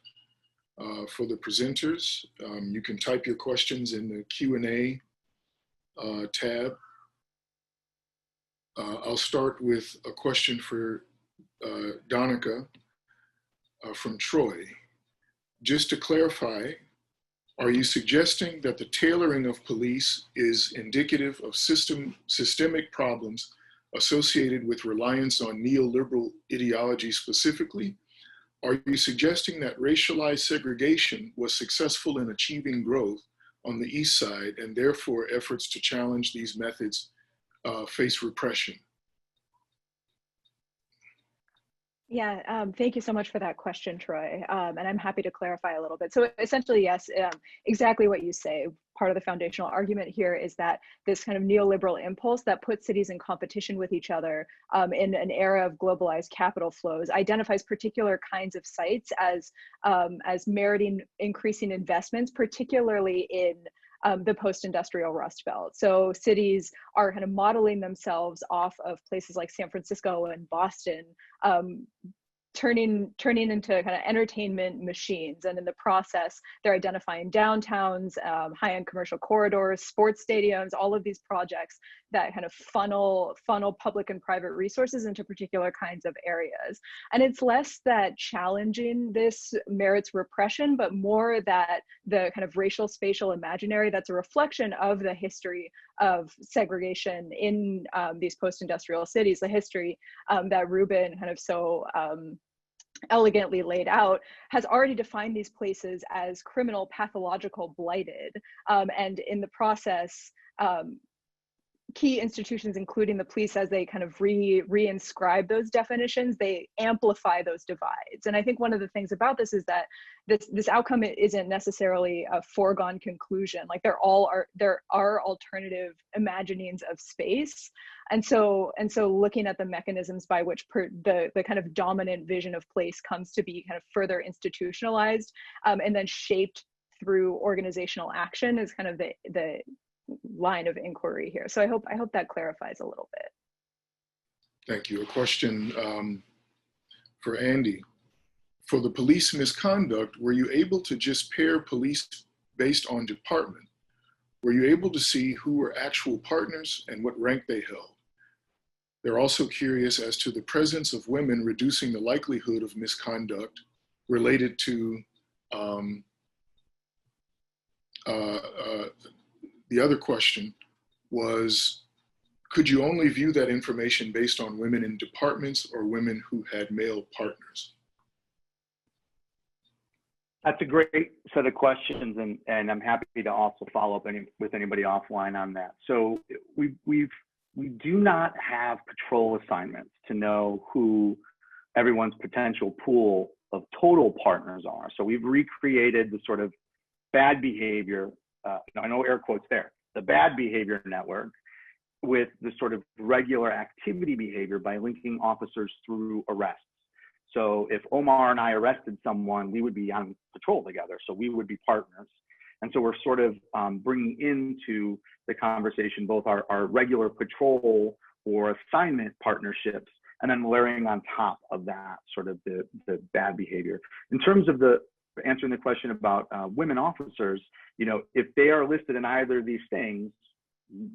for the presenters. You can type your questions in the Q&A tab. I'll start with a question for Donica from Troy. Just to clarify, are you suggesting that the tailoring of police is indicative of systemic problems associated with reliance on neoliberal ideology specifically? Are you suggesting that racialized segregation was successful in achieving growth on the East Side and therefore efforts to challenge these methods face repression? Yeah, thank you so much for that question, Troy. And I'm happy to clarify a little bit. So essentially, yes, exactly what you say. Part of the foundational argument here is that this kind of neoliberal impulse that puts cities in competition with each other in an era of globalized capital flows identifies particular kinds of sites as meriting increasing investments, particularly in the post-industrial Rust Belt. So cities are kind of modeling themselves off of places like San Francisco and Boston, turning into kind of entertainment machines. And in the process, they're identifying downtowns, high-end commercial corridors, sports stadiums, all of these projects that kind of funnel public and private resources into particular kinds of areas. And it's less that challenging this merits repression, but more that the kind of racial spatial imaginary that's a reflection of the history of segregation in these post-industrial cities, the history that Ruben kind of so elegantly laid out, has already defined these places as criminal, pathological, blighted. And in the process, key institutions, including the police, as they kind of reinscribe those definitions, they amplify those divides. And I think one of the things about this is that this outcome isn't necessarily a foregone conclusion. Like there are alternative imaginings of space. And so looking at the mechanisms by which the kind of dominant vision of place comes to be kind of further institutionalized and then shaped through organizational action is kind of the line of inquiry here. So I hope that clarifies a little bit. Thank you. A question for Andy. For the police misconduct, were you able to just pair police based on department? Were you able to see who were actual partners and what rank they held? They're also curious as to the presence of women reducing the likelihood of misconduct related to the other question was, could you only view that information based on women in departments or women who had male partners? That's a great set of questions, and I'm happy to also follow up with anybody offline on that. So we do not have patrol assignments to know who everyone's potential pool of total partners are. So we've recreated the sort of bad behavior, I know air quotes there, the bad behavior network with the sort of regular activity behavior by linking officers through arrests. So if Omar and I arrested someone, we would be on patrol together. So we would be partners. And so we're sort of bringing into the conversation both our regular patrol or assignment partnerships, and then layering on top of that sort of the bad behavior. In terms of answering the question about women officers, if they are listed in either of these things,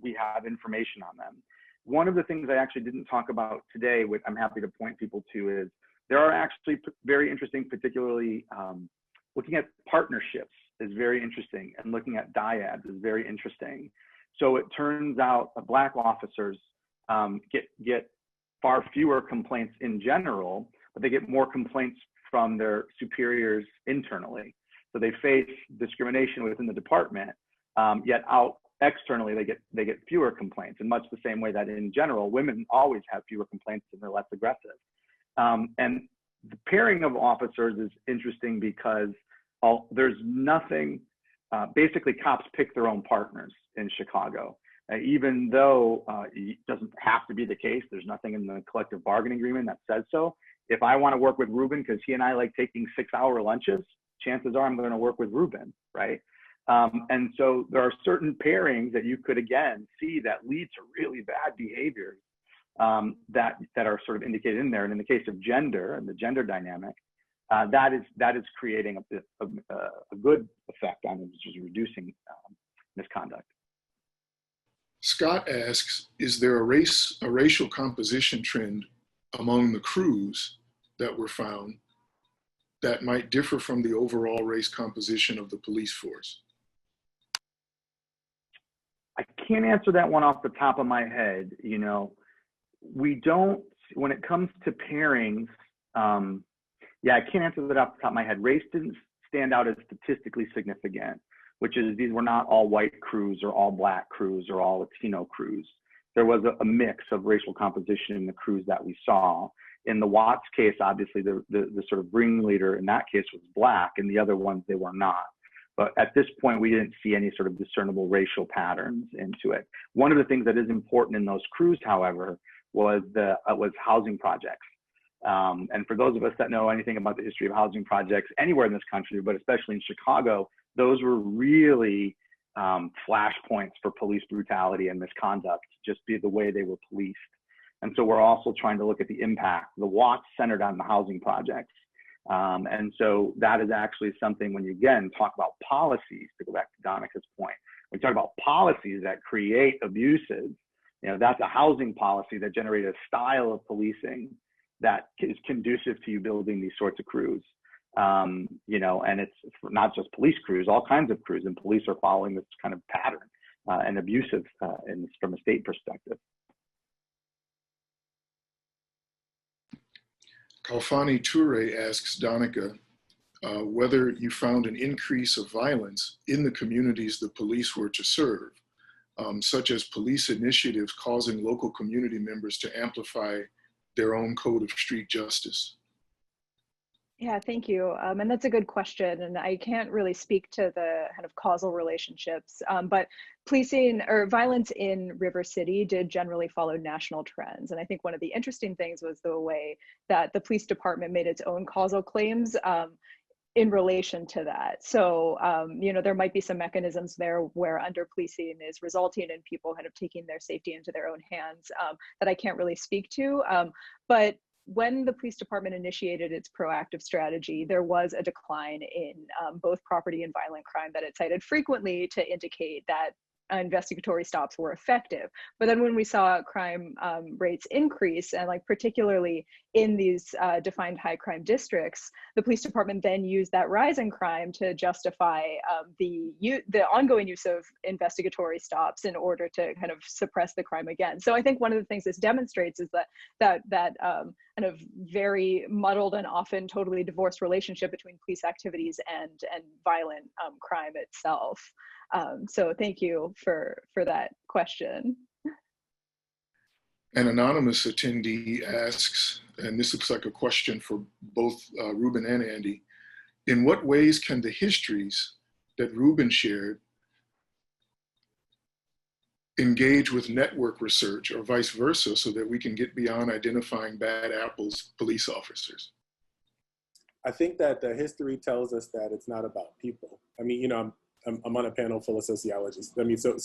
we have information on them. One of the things I actually didn't talk about today, which I'm happy to point people to, is there are actually very interesting, particularly looking at partnerships is very interesting, and looking at dyads is very interesting. So it turns out Black officers get far fewer complaints in general, but they get more complaints from their superiors internally. So they face discrimination within the department, yet out externally they get fewer complaints, in much the same way that in general women always have fewer complaints and they're less aggressive. And the pairing of officers is interesting because there's nothing, basically cops pick their own partners in Chicago. Even though it doesn't have to be the case, there's nothing in the collective bargaining agreement that says so. If I want to work with Ruben because he and I like taking 6-hour lunches, chances are I'm going to work with Ruben, right? And so there are certain pairings that you could, again, see that lead to really bad behaviors that are sort of indicated in there. And in the case of gender and the gender dynamic, that is creating a good effect on it, which is reducing misconduct. Scott asks, is there a racial composition trend among the crews that were found that might differ from the overall race composition of the police force? I can't answer that one off the top of my head. We don't, when it comes to pairings, I can't answer that off the top of my head. Race didn't stand out as statistically significant, which is these were not all white crews or all Black crews or all Latino crews. There was a mix of racial composition in the crews that we saw. In the Watts case, obviously the sort of ringleader in that case was Black, and the other ones, they were not. But at this point, we didn't see any sort of discernible racial patterns into it. One of the things that is important in those crews, however, was housing projects. And for those of us that know anything about the history of housing projects anywhere in this country, but especially in Chicago, those were really flashpoints for police brutality and misconduct, just be the way they were policed. And so we're also trying to look at the impact. The Watts centered on the housing projects. And so that is actually something when you, again, talk about policies, to go back to Donica's point, when you talk about policies that create abuses, that's a housing policy that generated a style of policing that is conducive to you building these sorts of crews. And it's not just police crews, all kinds of crews, and police are following this kind of pattern and abusive from a state perspective. Kalfani Toure asks Donica whether you found an increase of violence in the communities the police were to serve, such as police initiatives causing local community members to amplify their own code of street justice. Yeah, thank you. And that's a good question. And I can't really speak to the kind of causal relationships, but policing or violence in River City did generally follow national trends. And I think one of the interesting things was the way that the police department made its own causal claims in relation to that. So, there might be some mechanisms there where under policing is resulting in people kind of taking their safety into their own hands that I can't really speak to. But when the police department initiated its proactive strategy, there was a decline in both property and violent crime that it cited frequently to indicate that investigatory stops were effective. But then when we saw crime rates increase, and particularly in these defined high crime districts, the police department then used that rise in crime to justify the ongoing use of investigatory stops in order to kind of suppress the crime again. So I think one of the things this demonstrates is that kind of very muddled and often totally divorced relationship between police activities and violent crime itself. So thank you for that question. An anonymous attendee asks, and this looks like a question for both Ruben and Andy, in what ways can the histories that Ruben shared engage with network research or vice versa so that we can get beyond identifying bad apples police officers? I think that the history tells us that it's not about people. I mean, I'm on a panel full of sociologists. I mean, so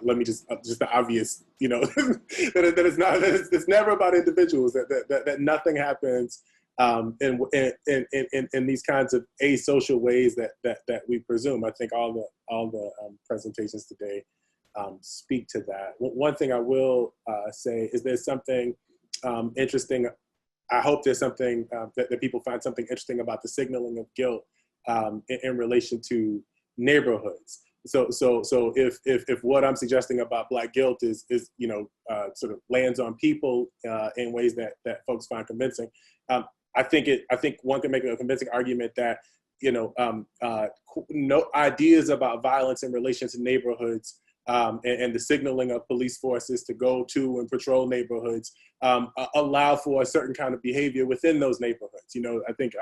let me just the obvious, that it's never about individuals. That nothing happens in these kinds of asocial ways that we presume. I think all the presentations today speak to that. One thing I will say is there's something interesting. I hope there's something that people find something interesting about the signaling of guilt in relation to neighborhoods. So if what I'm suggesting about Black guilt is sort of lands on people in ways that folks find convincing, I think one can make a convincing argument that no ideas about violence in relation to neighborhoods and the signaling of police forces to go to and patrol neighborhoods allow for a certain kind of behavior within those neighborhoods. I think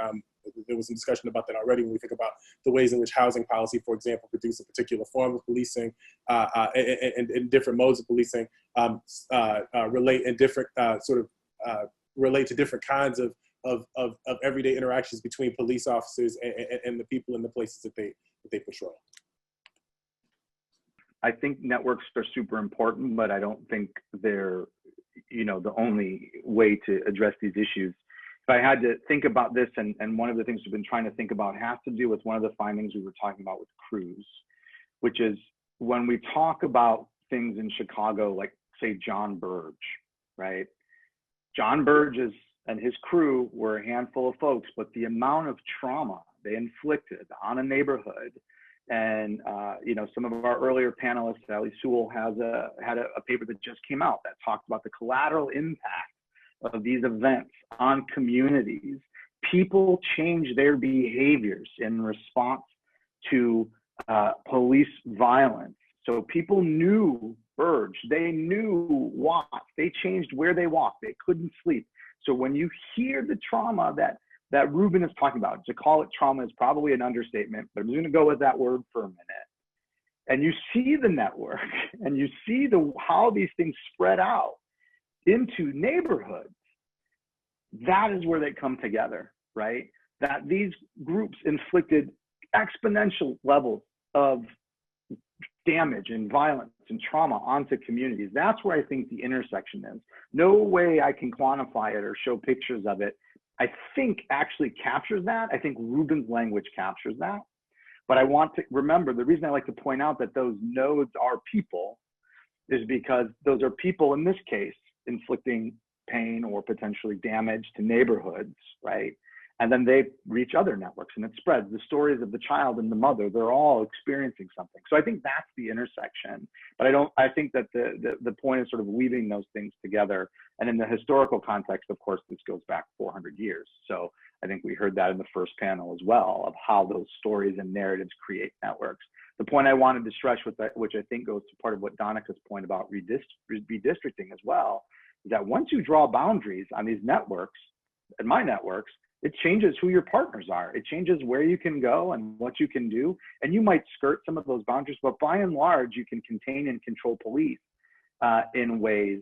there was some discussion about that already when we think about the ways in which housing policy, for example, produce a particular form of policing and different modes of policing relate in different relate to different kinds of everyday interactions between police officers and the people in the places that they patrol. I think networks are super important, but I don't think they're, the only way to address these issues. If I had to think about this, and one of the things we've been trying to think about has to do with one of the findings we were talking about with crews, which is when we talk about things in Chicago, like say John Burge, right? John Burge and his crew were a handful of folks, but the amount of trauma they inflicted on a neighborhood. And some of our earlier panelists, Ali Sewell, had a paper that just came out that talked about the collateral impact of these events on communities. People change their behaviors in response to police violence. So people knew Burge, they knew Watts, they changed where they walked, they couldn't sleep. So when you hear the trauma that Ruben is talking about, to call it trauma is probably an understatement, but I'm going to go with that word for a minute. And you see the network and you see how these things spread out into neighborhoods, that is where they come together, right? That these groups inflicted exponential levels of damage and violence and trauma onto communities. That's where I think the intersection is. No way I can quantify it or show pictures of it, I think actually captures that. I think Ruben's language captures that. But I want to remember, the reason I like to point out that those nodes are people is because those are people, in this case, inflicting pain or potentially damage to neighborhoods, right? And then they reach other networks and it spreads. The stories of the child and the mother, they're all experiencing something. So I think that's the intersection. But I think that the point is sort of weaving those things together. And in the historical context, of course, this goes back 400 years. So I think we heard that in the first panel as well, of how those stories and narratives create networks. The point I wanted to stress with that, which I think goes to part of what Donica's point about redistricting as well, is that once you draw boundaries on these networks, and my networks, it changes who your partners are. It changes where you can go and what you can do. And you might skirt some of those boundaries, but by and large, you can contain and control police in ways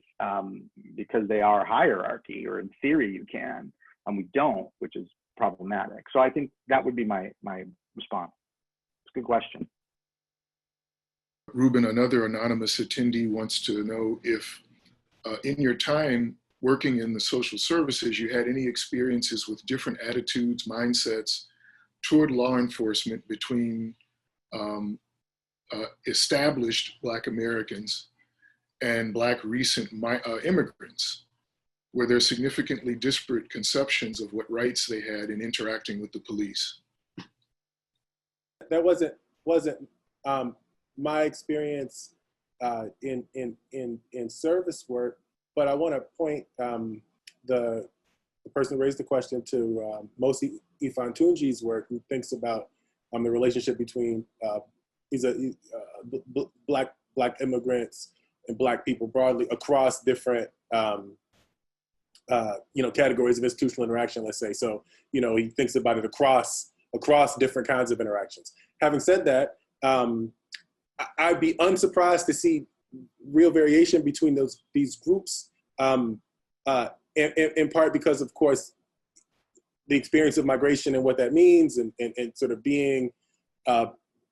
because they are hierarchy, or in theory you can, and we don't, which is problematic. So I think that would be my response. It's a good question. Ruben, another anonymous attendee, wants to know if in your time working in the social services, you had any experiences with different attitudes, mindsets toward law enforcement between established Black Americans and Black recent immigrants, where there's significantly disparate conceptions of what rights they had in interacting with the police. That wasn't my experience in service work, but I want to point the person who raised the question to Mosi Ifantunji's work, who thinks about the relationship between Black immigrants and Black people broadly across different categories of institutional interaction, let's say. So, he thinks about it across different kinds of interactions. Having said that, I'd be unsurprised to see real variation between these groups, in part because, of course, the experience of migration and what that means, and sort of being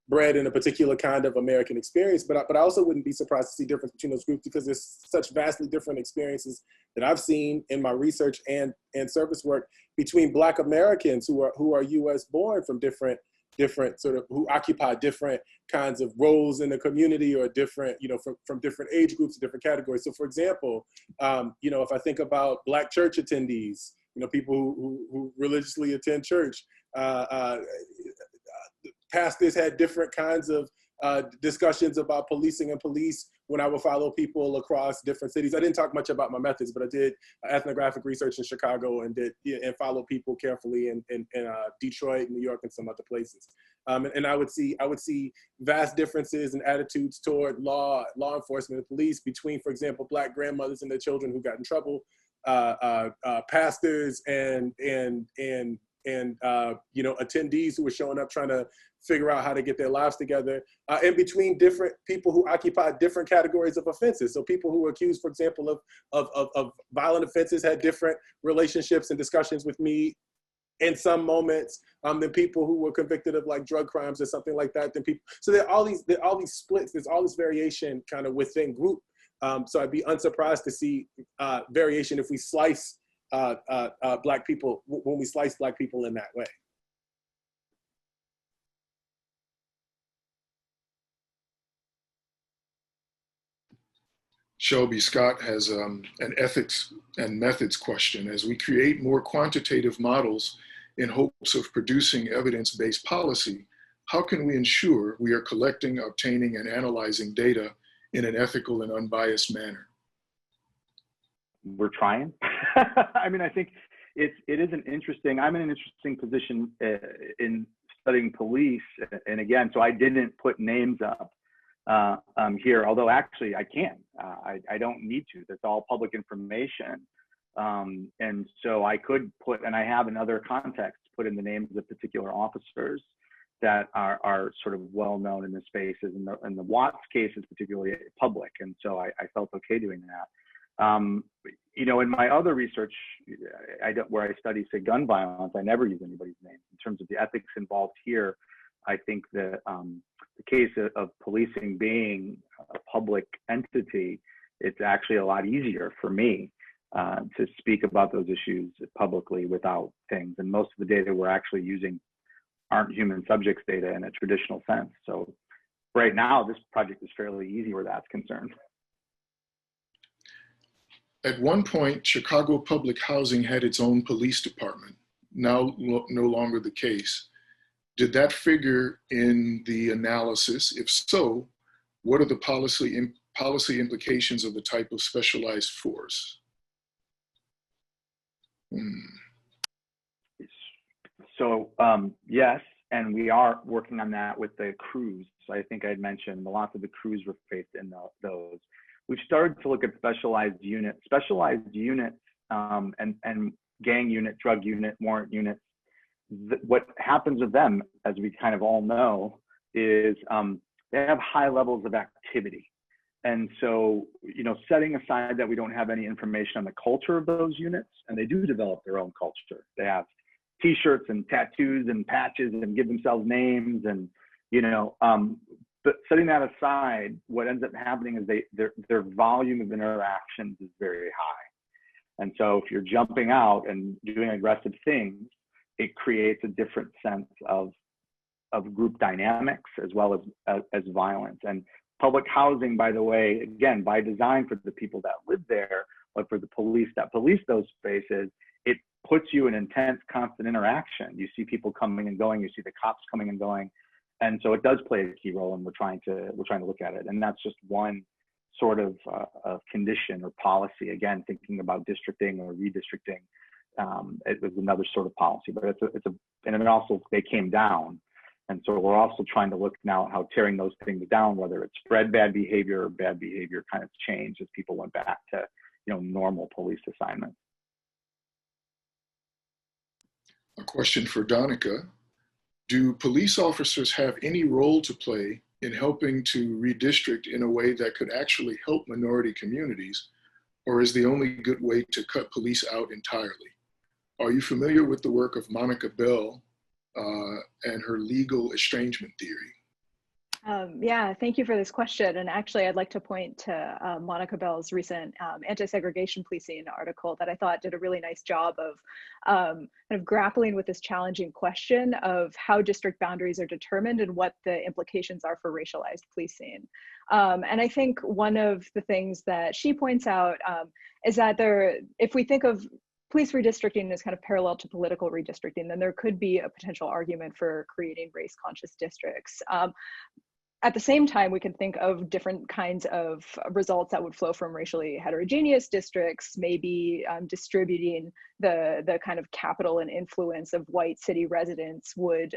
bred in a particular kind of American experience. But I also wouldn't be surprised to see difference between those groups, because there's such vastly different experiences that I've seen in my research and service work between Black Americans who are U.S. born from different sort of, who occupy different kinds of roles in the community, or different, from different age groups, different categories. So for example, if I think about Black church attendees, people who religiously attend church, pastors had different kinds of discussions about policing and police when I would follow people across different cities. I didn't talk much about my methods, but I did ethnographic research in Chicago and follow people carefully in Detroit, New York, and some other places. And I would see vast differences in attitudes toward law enforcement and police between, for example, Black grandmothers and their children who got in trouble, pastors and attendees who were showing up trying to figure out how to get their lives together, and between different people who occupy different categories of offenses. So people who were accused, for example, of violent offenses had different relationships and discussions with me in some moments than people who were convicted of like drug crimes or something like that. So there are all these splits. There's all this variation kind of within group. So I'd be unsurprised to see variation if we slice Black people, when we slice Black people in that way. Shelby Scott has an ethics and methods question. As we create more quantitative models in hopes of producing evidence-based policy, how can we ensure we are collecting, obtaining, and analyzing data in an ethical and unbiased manner? We're trying. I mean, I think it is an interesting, I'm in an interesting position in studying police. And again, so I didn't put names up here, although actually I can. I don't need to. That's all public information. And so I could put, and I have in other contexts, put in the names of particular officers that are sort of well known in the spaces. And the Watts case is particularly public, and so I felt okay doing that. You know, in my other research, where I study, say, gun violence, I never use anybody's name. In terms of the ethics involved here, I think that the case of policing being a public entity, it's actually a lot easier for me to speak about those issues publicly without things. And most of the data we're actually using aren't human subjects data in a traditional sense. So right now, this project is fairly easy where that's concerned. At one point, Chicago Public Housing had its own police department, now no longer the case. Did that figure in the analysis? If so, what are the policy implications of the type of specialized force? So yes, and we are working on that with the crews. So I think I'd mentioned lots of the crews were faced in those. We've started to look at specialized units, and gang unit, drug unit, warrant units. What happens with them, as we kind of all know, is they have high levels of activity. And so, you know, setting aside that we don't have any information on the culture of those units, and they do develop their own culture. They have T-shirts and tattoos and patches and give themselves names, and, you know, but setting that aside, what ends up happening is their volume of interactions is very high. And so if you're jumping out and doing aggressive things, it creates a different sense of group dynamics as well as violence. And public housing, by the way, again, by design for the people that live there, but for the police that police those spaces, it puts you in intense, constant interaction. You see people coming and going, you see the cops coming and going. And so it does play a key role, and we're trying to look at it. And that's just one sort of condition or policy. Again, thinking about districting or redistricting, it was another sort of policy. But and then also they came down, and so we're also trying to look now at how tearing those things down, whether it's spread bad behavior or bad behavior kind of changed as people went back to, you know, normal police assignments. A question for Donica. Do police officers have any role to play in helping to redistrict in a way that could actually help minority communities, or is the only good way to cut police out entirely? Are you familiar with the work of Monica Bell and her legal estrangement theory? Yeah, thank you for this question. And actually, I'd like to point to Monica Bell's recent anti-segregation policing article that I thought did a really nice job of kind of grappling with this challenging question of how district boundaries are determined and what the implications are for racialized policing. And I think one of the things that she points out is that if we think of police redistricting as kind of parallel to political redistricting, then there could be a potential argument for creating race-conscious districts. At the same time, we can think of different kinds of results that would flow from racially heterogeneous districts, maybe distributing the kind of capital and influence of white city residents would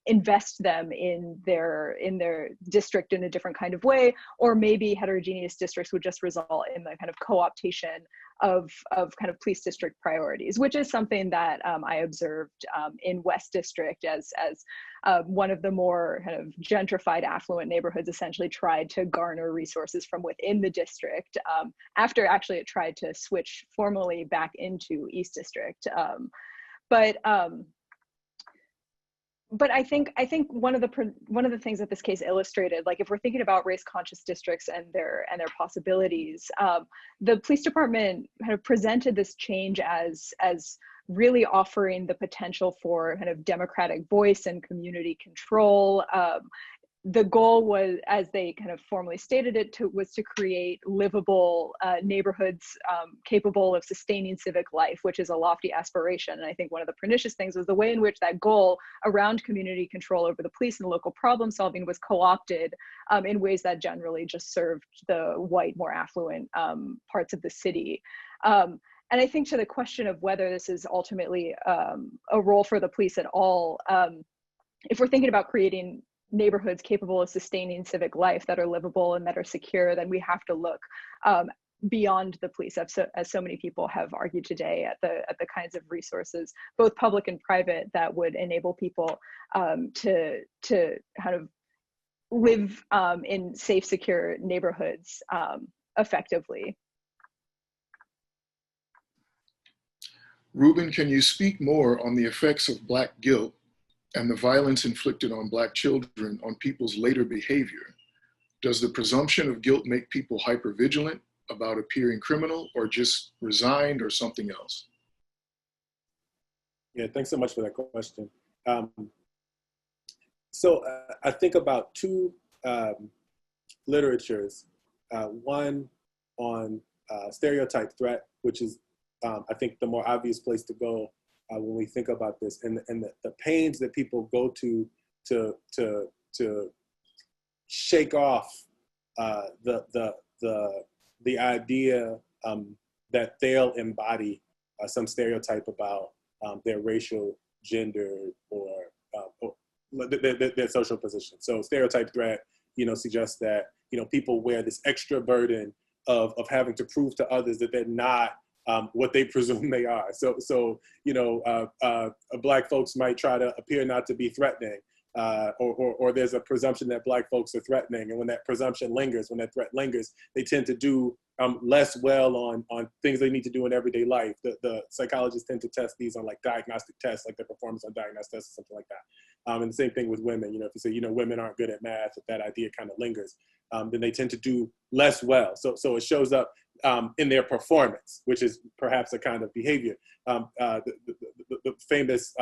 invest them in their district in a different kind of way, or maybe heterogeneous districts would just result in the kind of co-optation of kind of police district priorities, which is something that I observed in West District as one of the more kind of gentrified, affluent neighborhoods essentially tried to garner resources from within the district after actually it tried to switch formally back into East District. But I think one of the things that this case illustrated, like if we're thinking about race-conscious districts and their possibilities, the police department kind of presented this change as really offering the potential for kind of democratic voice and community control. The goal was, as they kind of formally stated it, was to create livable neighborhoods capable of sustaining civic life, which is a lofty aspiration. And I think one of the pernicious things was the way in which that goal around community control over the police and local problem solving was co-opted in ways that generally just served the white, more affluent parts of the city. And I think to the question of whether this is ultimately a role for the police at all, if we're thinking about creating neighborhoods capable of sustaining civic life that are livable and that are secure, then we have to look beyond the police, as so many people have argued today, at the kinds of resources, both public and private, that would enable people to kind of live in safe, secure neighborhoods effectively. Ruben, can you speak more on the effects of Black guilt and the violence inflicted on Black children on people's later behavior? Does the presumption of guilt make people hypervigilant about appearing criminal, or just resigned, or something else? Yeah, thanks so much for that question. So I think about two literatures, one on stereotype threat, which is I think the more obvious place to go when we think about this, and the pains that people go to shake off the idea that they'll embody some stereotype about their racial, gender, or their social position. So stereotype threat, suggests that people wear this extra burden of having to prove to others that they're not what they presume they are. So Black folks might try to appear not to be threatening, or there's a presumption that Black folks are threatening. And when that presumption lingers, when that threat lingers, they tend to do less well on things they need to do in everyday life. The psychologists tend to test these on like diagnostic tests, like their performance on diagnostic tests or something like that. And the same thing with women. If you say, women aren't good at math, if that idea kind of lingers, then they tend to do less well. So it shows up in their performance, which is perhaps a kind of behavior. The famous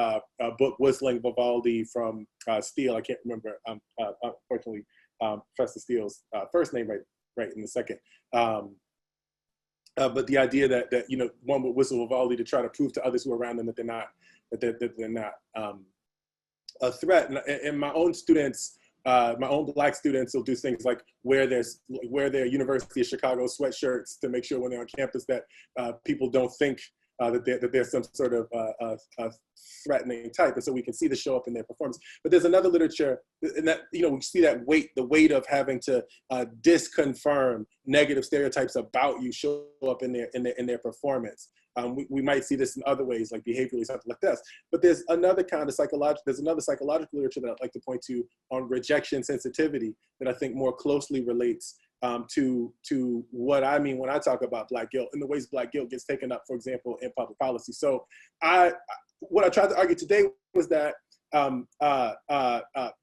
book, Whistling Vivaldi from Steele, I can't remember, unfortunately, Professor Steele's first name right in the second. But the idea that one would whistle Vivaldi to try to prove to others who are around them that they're not a threat. And my own students, my own Black students, will do things like wear their University of Chicago sweatshirts to make sure when they're on campus that people don't think that they're some sort of threatening type. And so we can see this show up in their performance. But there's another literature, and that we see that the weight of having to disconfirm negative stereotypes about you show up in their performance. We might see this in other ways, like behaviorally, something like this. But there's another kind of psychological literature that I'd like to point to on rejection sensitivity that I think more closely relates to what I mean when I talk about Black guilt and the ways Black guilt gets taken up, for example, in public policy. So what I tried to argue today was that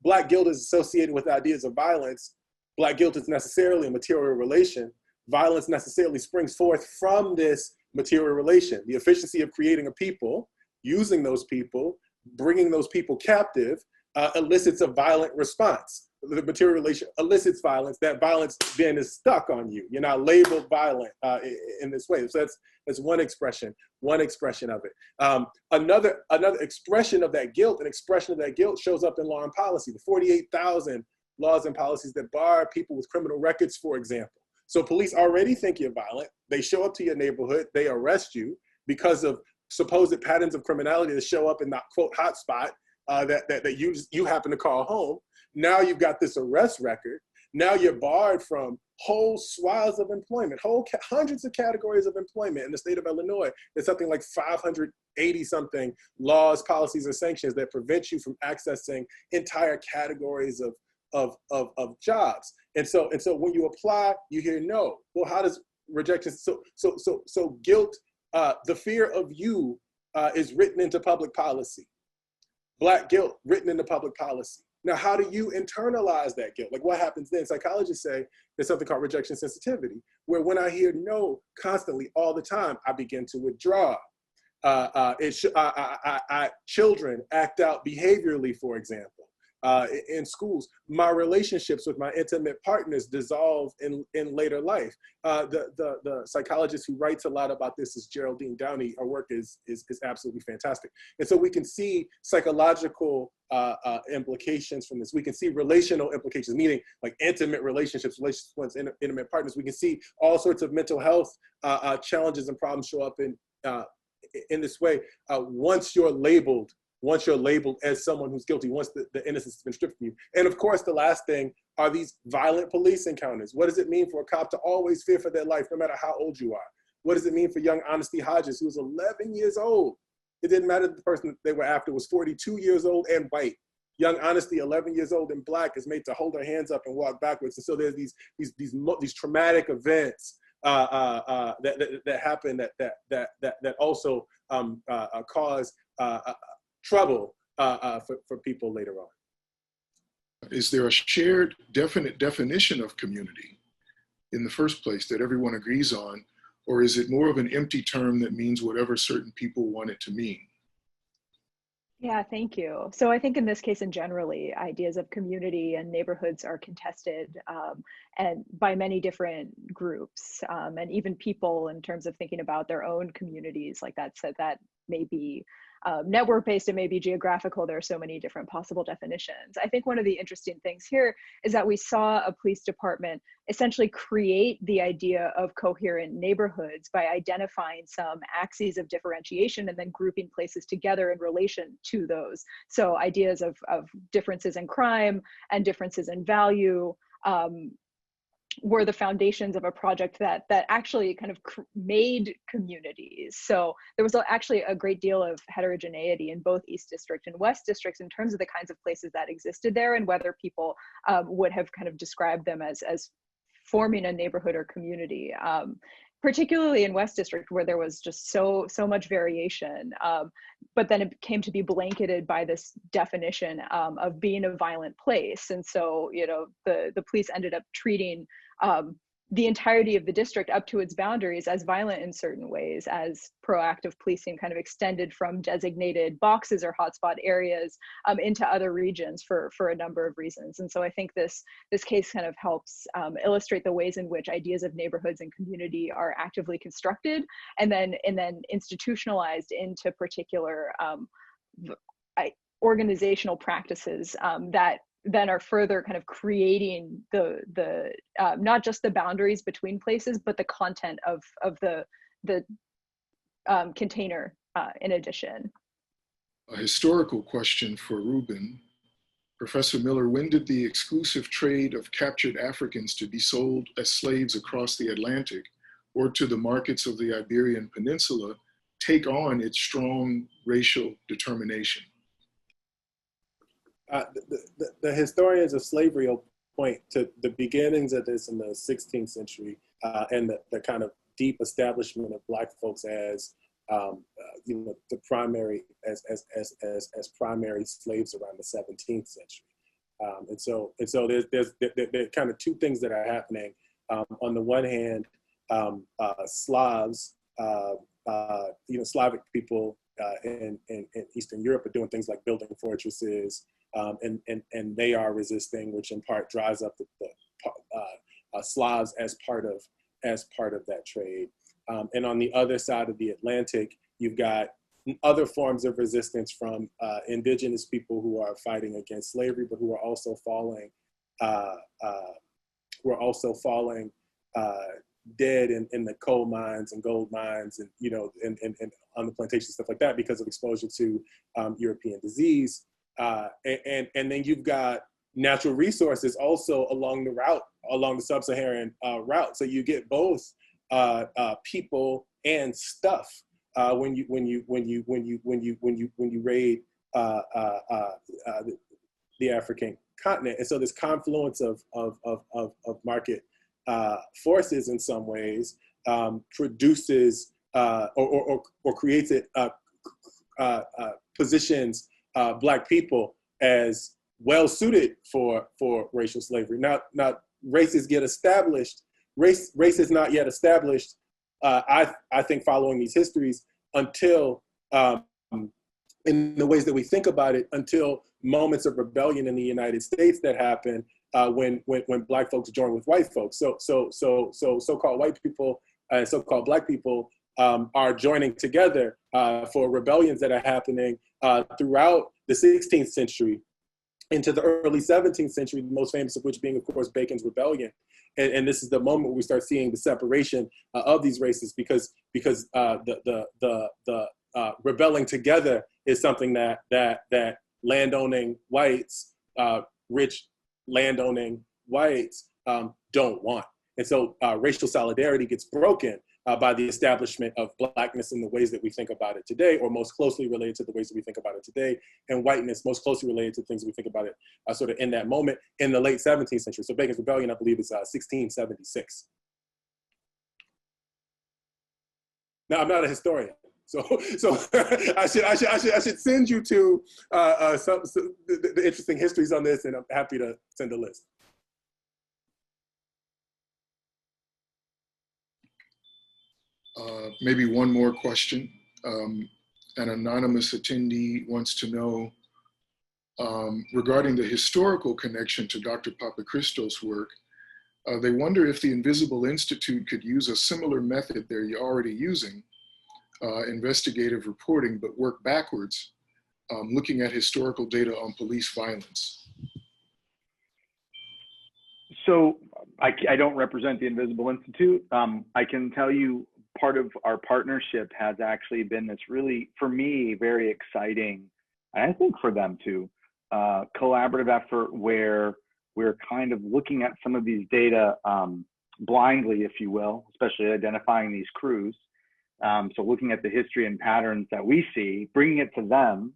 Black guilt is associated with ideas of violence. Black guilt is necessarily a material relation. Violence necessarily springs forth from this material relation. The efficiency of creating a people, using those people, bringing those people captive, elicits a violent response. The material relation elicits violence. That violence then is stuck on you. You're not labeled violent in this way. So that's one expression of it. Another expression of that guilt, an expression of that guilt shows up in law and policy. The 48,000 laws and policies that bar people with criminal records, for example. So police already think you're violent. They show up to your neighborhood. They arrest you because of supposed patterns of criminality that show up in that quote hotspot that you happen to call home. Now you've got this arrest record. Now you're barred from whole swaths of employment, hundreds of categories of employment in the state of Illinois. There's something like 580 something laws, policies, and sanctions that prevent you from accessing entire categories of jobs. And so when you apply, you hear no. Well, how does rejection? So guilt, the fear of you is written into public policy. Black guilt written into public policy. Now, how do you internalize that guilt? Like, what happens then? Psychologists say there's something called rejection sensitivity, where when I hear no constantly all the time, I begin to withdraw. Children act out behaviorally, for example. In schools, my relationships with my intimate partners dissolve in later life. The psychologist who writes a lot about this is Geraldine Downey. Her work is absolutely fantastic. And so we can see psychological implications from this. We can see relational implications, meaning like intimate relationships with intimate partners. We can see all sorts of mental health challenges and problems show up in this way once you're labeled once you're labeled as someone who's guilty, once the innocence has been stripped from you. And of course, the last thing are these violent police encounters. What does it mean for a cop to always fear for their life, no matter how old you are? What does it mean for young Honesty Hodges, who was 11 years old? It didn't matter that the person they were after was 42 years old and white. Young Honesty, 11 years old and black, is made to hold her hands up and walk backwards. And so there's these traumatic events that happen that also cause trouble for people later on. Is there a shared definite definition of community in the first place that everyone agrees on, or is it more of an empty term that means whatever certain people want it to mean? Yeah, thank you. So I think in this case and generally, ideas of community and neighborhoods are contested and by many different groups and even people in terms of thinking about their own communities like that. So that may be network-based, it may be geographical. There are so many different possible definitions. I think one of the interesting things here is that we saw a police department essentially create the idea of coherent neighborhoods by identifying some axes of differentiation and then grouping places together in relation to those. So ideas of differences in crime and differences in value were the foundations of a project that actually kind of made communities. So there was actually a great deal of heterogeneity in both East District and West Districts in terms of the kinds of places that existed there and whether people would have kind of described them as forming a neighborhood or community. Particularly in West District, where there was just so much variation, but then it came to be blanketed by this definition of being a violent place. And so, you know, the police ended up treating the entirety of the district up to its boundaries as violent in certain ways, as proactive policing kind of extended from designated boxes or hotspot areas into other regions for a number of reasons. And so I think this case kind of helps illustrate the ways in which ideas of neighborhoods and community are actively constructed and then institutionalized into particular organizational practices that then are further kind of creating the not just the boundaries between places, but the content of the container in addition. A historical question for Ruben. Professor Miller, when did the exclusive trade of captured Africans to be sold as slaves across the Atlantic or to the markets of the Iberian Peninsula take on its strong racial determination? The historians of slavery will point to the beginnings of this in the 16th century and the kind of deep establishment of Black folks as you know, the primary as primary slaves around the 17th century. And so there's kind of two things that are happening. On the one hand, Slavs, you know, Slavic people in Eastern Europe are doing things like building fortresses. And they are resisting, which in part drives up the Slavs as part of that trade. And on the other side of the Atlantic, you've got other forms of resistance from indigenous people who are fighting against slavery, but who are also falling dead in the coal mines and gold mines, and you know, and on the plantations, stuff like that, because of exposure to European disease. And then you've got natural resources also along the route, along the sub-Saharan route. So you get both people and stuff when you raid the African continent. And so this confluence of market forces in some ways produces or creates it positions Black people as well suited for racial slavery. Now races get established. Race is not yet established. I think following these histories until in the ways that we think about it, until moments of rebellion in the United States that happen when Black folks join with white folks. So so-called white people and so-called Black people are joining together for rebellions that are happening throughout the 16th century into the early 17th century, the most famous of which being, of course, Bacon's Rebellion. And this is the moment we start seeing the separation of these races because the rebelling together is something that landowning whites, rich landowning whites don't want. And so racial solidarity gets broken by the establishment of Blackness in the ways that we think about it today, or most closely related to the ways that we think about it today, and whiteness most closely related to things we think about it sort of in that moment in the late 17th century. So Bacon's Rebellion, I believe, is 1676. Now, I'm not a historian, so I should send you to the interesting histories on this, and I'm happy to send a list. Maybe one more question. An anonymous attendee wants to know regarding the historical connection to Dr. Papachristos' work. They wonder if the Invisible Institute could use a similar method they're already using, investigative reporting, but work backwards, looking at historical data on police violence. So I don't represent the Invisible Institute. I can tell you part of our partnership has actually been this really, for me, very exciting, and I think for them too, collaborative effort where we're kind of looking at some of these data blindly, if you will, especially identifying these crews. So looking at the history and patterns that we see, bringing it to them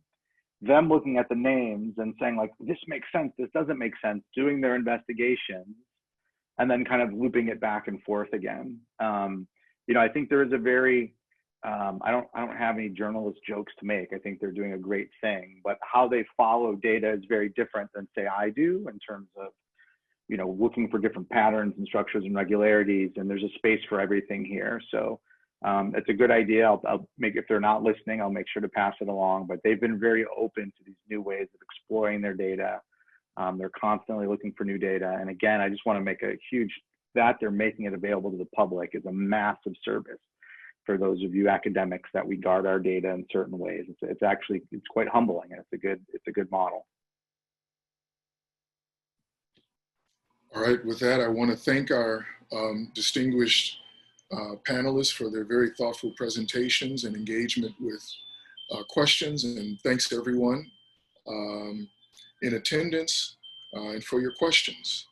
looking at the names and saying like, this makes sense, this doesn't make sense, doing their investigations, and then kind of looping it back and forth again. You know, I think there is a very, I don't have any journalist jokes to make. I think they're doing a great thing, but how they follow data is very different than say I do in terms of, you know, looking for different patterns and structures and regularities, and there's a space for everything here. So it's a good idea. I'll make, if they're not listening, I'll make sure to pass it along, but they've been very open to these new ways of exploring their data. They're constantly looking for new data. And again, I just want to make a huge, that they're making it available to the public is a massive service for those of you academics that we guard our data in certain ways. It's actually, it's quite humbling, and it's a good model. All right, with that, I want to thank our distinguished panelists for their very thoughtful presentations and engagement with questions, and thanks to everyone in attendance and for your questions.